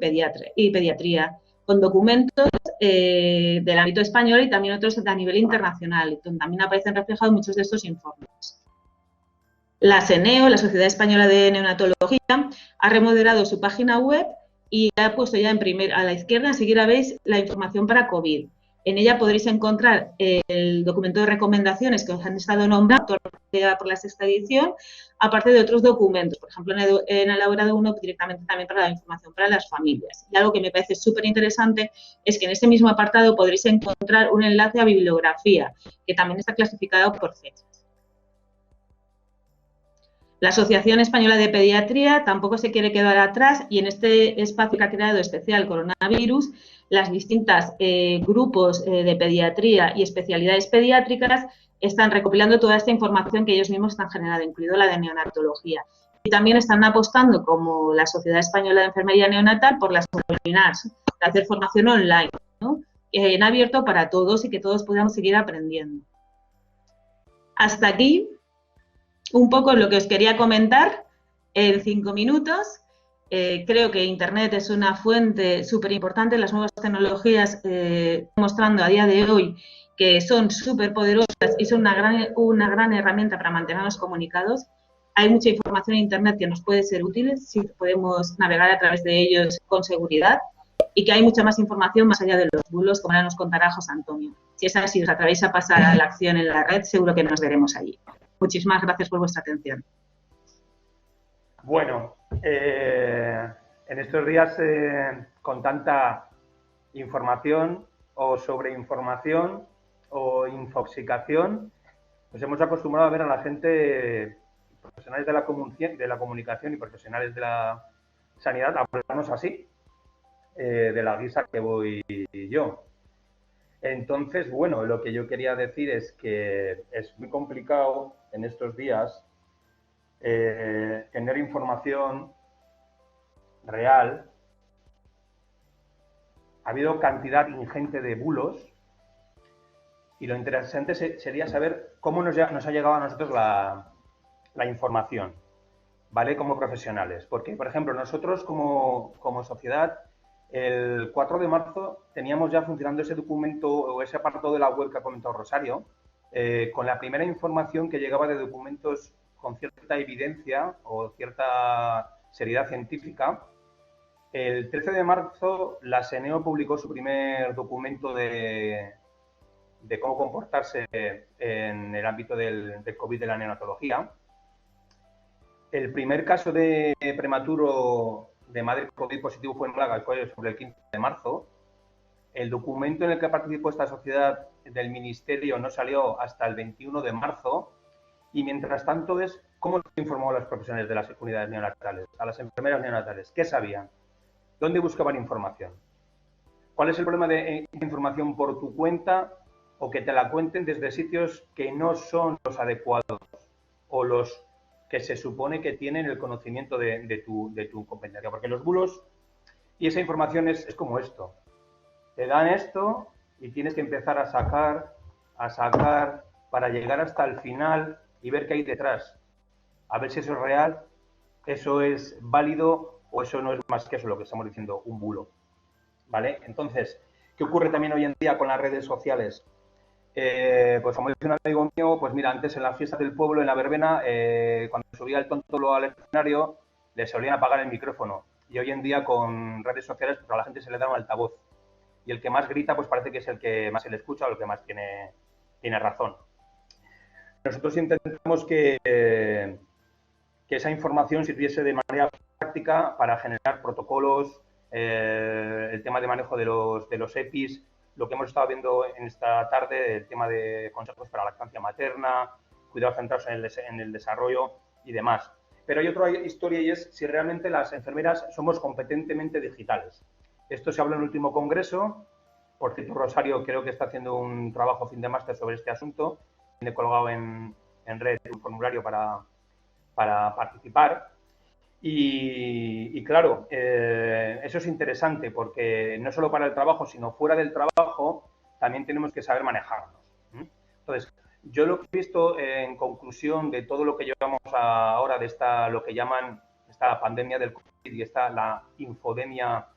y pediatría, con documentos del ámbito español y también otros a nivel internacional, donde también aparecen reflejados muchos de estos informes. La SENEO, la Sociedad Española de Neonatología, ha remodelado su página web y ha puesto ya a la izquierda, enseguida veis la información para COVID. En ella podréis encontrar el documento de recomendaciones que os han estado nombrando por la sexta edición, aparte de otros documentos. Por ejemplo, han elaborado uno directamente también para la información para las familias. Y algo que me parece súper interesante es que en este mismo apartado podréis encontrar un enlace a bibliografía, que también está clasificado por fechas. La Asociación Española de Pediatría tampoco se quiere quedar atrás y en este espacio que ha creado especial coronavirus, las distintas grupos de pediatría y especialidades pediátricas están recopilando toda esta información que ellos mismos están generando, incluido la de neonatología. Y también están apostando, como la Sociedad Española de Enfermería Neonatal, por las webinars, de hacer formación online, ¿no? En abierto para todos y que todos podamos seguir aprendiendo. Hasta aquí un poco lo que os quería comentar en 5 minutos. Creo que Internet es una fuente súper importante. Las nuevas tecnologías mostrando a día de hoy que son súper poderosas y son una gran herramienta para mantenernos comunicados. Hay mucha información en Internet que nos puede ser útil si podemos navegar a través de ellos con seguridad y que hay mucha más información más allá de los bulos, como ahora nos contará José Antonio. Si es así, os atrevéis a pasar a la acción en la red, seguro que nos veremos allí. Muchísimas gracias por vuestra atención. Bueno, en estos días con tanta información o sobreinformación o infoxicación, nos hemos acostumbrado a ver a la gente, profesionales de la comunicación y profesionales de la sanidad, hablarnos así, de la guisa que voy yo. Entonces, bueno, lo que yo quería decir es que es muy complicado en estos días tener información real. Ha habido cantidad ingente de bulos y lo interesante sería saber cómo nos ha llegado a nosotros la información, ¿vale? Como profesionales. Porque, por ejemplo, nosotros como sociedad, el 4 de marzo teníamos ya funcionando ese documento o ese apartado de la web que ha comentado Rosario, con la primera información que llegaba de documentos con cierta evidencia o cierta seriedad científica. El 13 de marzo la SENEO publicó su primer documento de cómo comportarse en el ámbito del COVID de la neonatología. El primer caso de prematuro de madre COVID positivo fue en Málaga, fue sobre el 15 de marzo. El documento en el que participó esta sociedad del Ministerio no salió hasta el 21 de marzo y mientras tanto es cómo se informó a los profesionales de las unidades neonatales, a las enfermeras neonatales, qué sabían, dónde buscaban información, cuál es el problema de información por tu cuenta o que te la cuenten desde sitios que no son los adecuados o los que se supone que tienen el conocimiento de tu competencia. Porque los bulos y esa información es como esto. Te dan esto y tienes que empezar a sacar para llegar hasta el final y ver qué hay detrás. A ver si eso es real, eso es válido o eso no es más que eso, lo que estamos diciendo, un bulo. ¿Vale? Entonces, ¿qué ocurre también hoy en día con las redes sociales? Pues como dice un amigo mío, pues mira, antes en las fiestas del pueblo, en la verbena, cuando subía el tonto al escenario, le solían apagar el micrófono. Y hoy en día con redes sociales, pues a la gente se le da un altavoz. Y el que más grita, pues parece que es el que más se le escucha o el que más tiene razón. Nosotros intentamos que esa información sirviese de manera práctica para generar protocolos, el tema de manejo de los EPIs, lo que hemos estado viendo en esta tarde, el tema de consejos para lactancia materna, cuidados centrados en el desarrollo y demás. Pero hay otra historia y es si realmente las enfermeras somos competentemente digitales. Esto se habló en el último congreso. Por cierto, Rosario creo que está haciendo un trabajo fin de máster sobre este asunto. Tiene colgado en red un formulario para participar. Y claro, eso es interesante porque no solo para el trabajo, sino fuera del trabajo, también tenemos que saber manejarnos. Entonces, yo lo que he visto en conclusión de todo lo que llevamos ahora de lo que llaman esta pandemia del COVID y la infodemia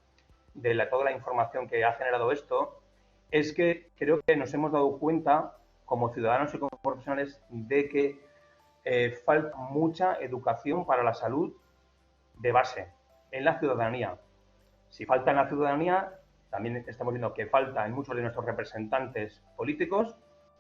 de toda la información que ha generado esto, es que creo que nos hemos dado cuenta, como ciudadanos y como profesionales, de que falta mucha educación para la salud de base en la ciudadanía. Si falta en la ciudadanía, también estamos viendo que falta en muchos de nuestros representantes políticos,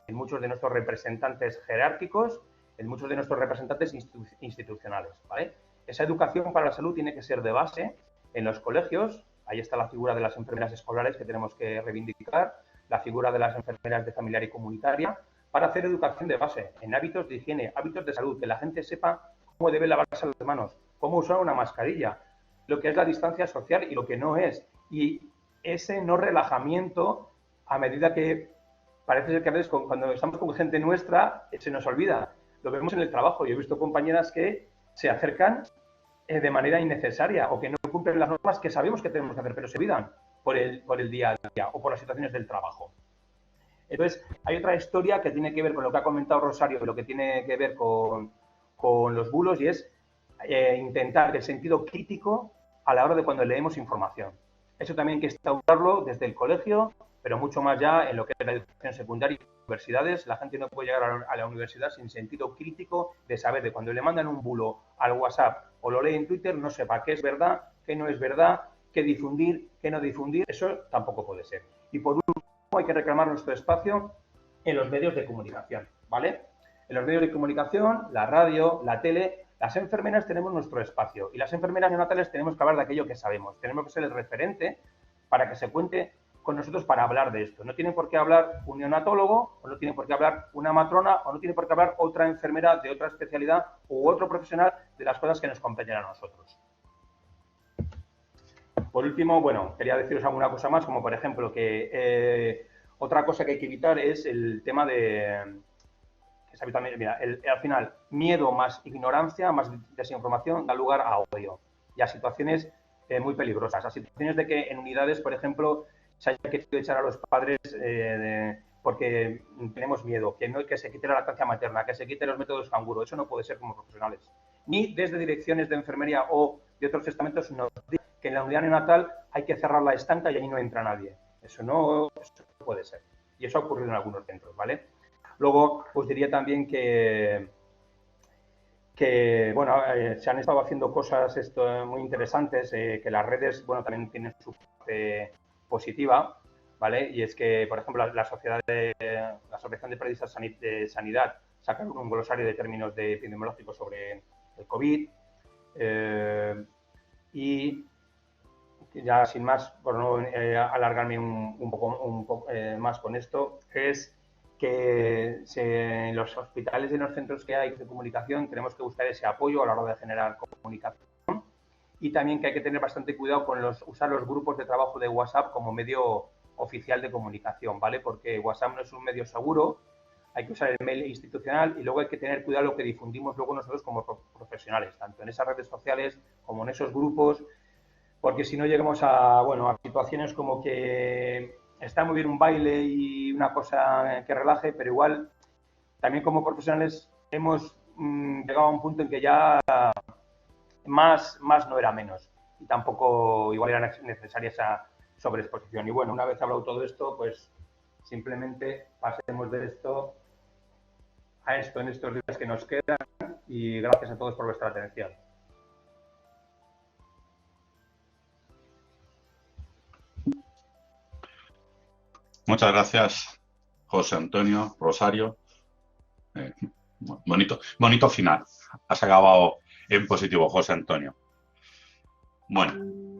en muchos de nuestros representantes jerárquicos, en muchos de nuestros representantes institucionales, ¿vale? Esa educación para la salud tiene que ser de base en los colegios. Ahí está la figura de las enfermeras escolares que tenemos que reivindicar, la figura de las enfermeras de familiar y comunitaria, para hacer educación de base en hábitos de higiene, hábitos de salud, que la gente sepa cómo debe lavarse las manos, cómo usar una mascarilla, lo que es la distancia social y lo que no es. Y ese no relajamiento, a medida que parece ser que a veces cuando estamos con gente nuestra, se nos olvida. Lo vemos en el trabajo. Yo he visto compañeras que se acercan de manera innecesaria o que no cumplen las normas que sabemos que tenemos que hacer, pero se olvidan por el día a día o por las situaciones del trabajo. Entonces, hay otra historia que tiene que ver con lo que ha comentado Rosario, lo que tiene que ver con los bulos, y es intentar el sentido crítico a la hora de cuando leemos información. Eso también hay que instaurarlo desde el colegio, pero mucho más ya en lo que es la educación secundaria y universidades. La gente no puede llegar a la universidad sin sentido crítico de saber de cuando le mandan un bulo al WhatsApp o lo lee en Twitter, no sepa qué es verdad, qué no es verdad, qué difundir, qué no difundir. Eso tampoco puede ser. Y por último, hay que reclamar nuestro espacio en los medios de comunicación, ¿vale? En los medios de comunicación, la radio, la tele, las enfermeras tenemos nuestro espacio y las enfermeras neonatales tenemos que hablar de aquello que sabemos. Tenemos que ser el referente para que se cuente con nosotros para hablar de esto. No tiene por qué hablar un neonatólogo, o no tiene por qué hablar una matrona, o no tiene por qué hablar otra enfermera de otra especialidad u otro profesional de las cosas que nos competen a nosotros. Por último, bueno, quería deciros alguna cosa más, como por ejemplo que otra cosa que hay que evitar es el tema de... Mira, al final, miedo más ignorancia, más desinformación, da lugar a odio y a situaciones muy peligrosas. A situaciones de que en unidades, por ejemplo, se haya querido echar a los padres porque tenemos miedo, que se quite la lactancia materna, que se quite los métodos canguro. Eso no puede ser como profesionales. Ni desde direcciones de enfermería o de otros estamentos nos dicen que en la unidad neonatal hay que cerrar la estanca y ahí no entra nadie. Eso no puede ser. Y eso ha ocurrido en algunos centros, ¿vale? Luego, os diría también que bueno, se han estado haciendo cosas muy interesantes, que las redes, bueno, también tienen su parte positiva, ¿vale? Y es que, por ejemplo, la Asociación de Periodistas de Sanidad sacaron un glosario de términos epidemiológicos sobre el COVID, y ya sin más, por no alargarme un poco más con esto, es que en los hospitales y en los centros que hay de comunicación tenemos que buscar ese apoyo a la hora de generar comunicación, y también que hay que tener bastante cuidado con usar los grupos de trabajo de WhatsApp como medio oficial de comunicación, ¿vale? Porque WhatsApp no es un medio seguro, hay que usar el mail institucional y luego hay que tener cuidado lo que difundimos luego nosotros como profesionales, tanto en esas redes sociales como en esos grupos, porque si no llegamos a situaciones como que está muy bien un baile y una cosa que relaje, pero igual también como profesionales hemos llegado a un punto en que ya más no era menos y tampoco igual era necesaria esa sobreexposición. Y bueno, una vez hablado todo esto, pues simplemente pasemos de esto a esto en estos días que nos quedan, y gracias a todos por vuestra atención. Muchas gracias, José Antonio, Rosario. Bonito final. Has acabado en positivo, José Antonio. Bueno,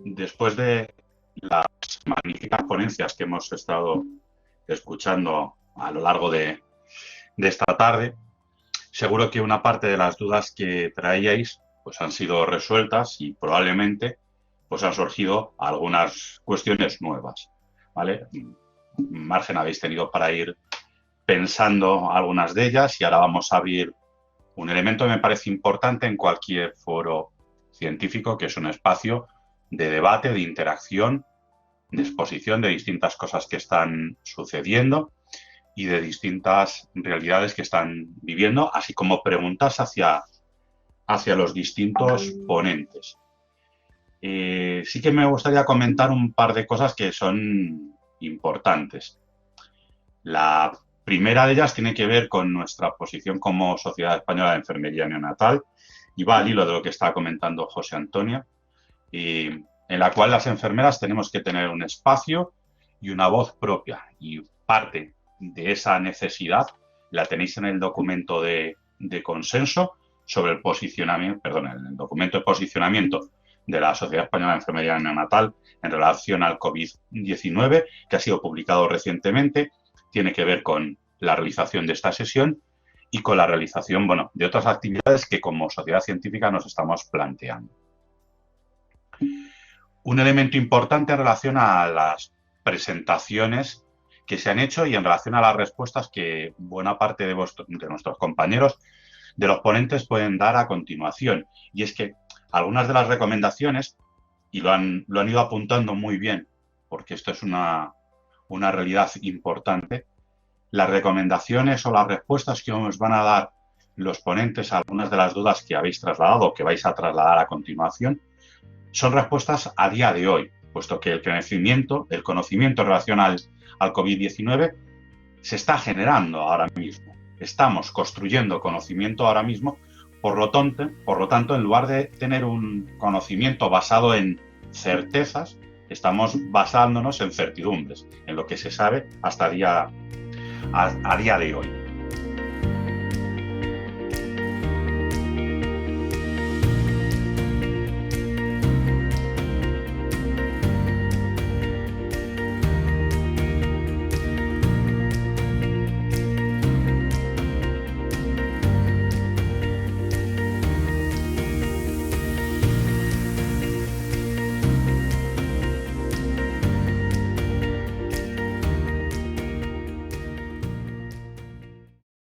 después de las magníficas ponencias que hemos estado escuchando a lo largo de esta tarde, seguro que una parte de las dudas que traíais pues han sido resueltas y probablemente pues han surgido algunas cuestiones nuevas, ¿vale? Margen habéis tenido para ir pensando algunas de ellas, y ahora vamos a abrir un elemento que me parece importante en cualquier foro científico, que es un espacio de debate, de interacción exposición de distintas cosas que están sucediendo y de distintas realidades que están viviendo, así como preguntas hacia los distintos ponentes. Sí que me gustaría comentar un par de cosas que son importantes. La primera de ellas tiene que ver con nuestra posición como Sociedad Española de Enfermería Neonatal y va al hilo de lo que está comentando José Antonio, en la cual las enfermeras tenemos que tener un espacio y una voz propia, y parte de esa necesidad la tenéis en el documento de consenso sobre el posicionamiento, en el documento de posicionamiento de la Sociedad Española de Enfermería Neonatal en relación al COVID-19, que ha sido publicado recientemente. Tiene que ver con la realización de esta sesión y con la realización, de otras actividades que como sociedad científica nos estamos planteando. Un elemento importante en relación a las presentaciones que se han hecho y en relación a las respuestas que buena parte de nuestros compañeros, de los ponentes, pueden dar a continuación. Y es que algunas de las recomendaciones, y lo han ido apuntando muy bien, porque esto es una realidad importante, las recomendaciones o las respuestas que os van a dar los ponentes a algunas de las dudas que habéis trasladado o que vais a trasladar a continuación, son respuestas a día de hoy, puesto que el conocimiento en relación al COVID-19 se está generando ahora mismo. Estamos construyendo conocimiento ahora mismo, por lo tanto, en lugar de tener un conocimiento basado en certezas, estamos basándonos en certidumbres, en lo que se sabe hasta a día de hoy.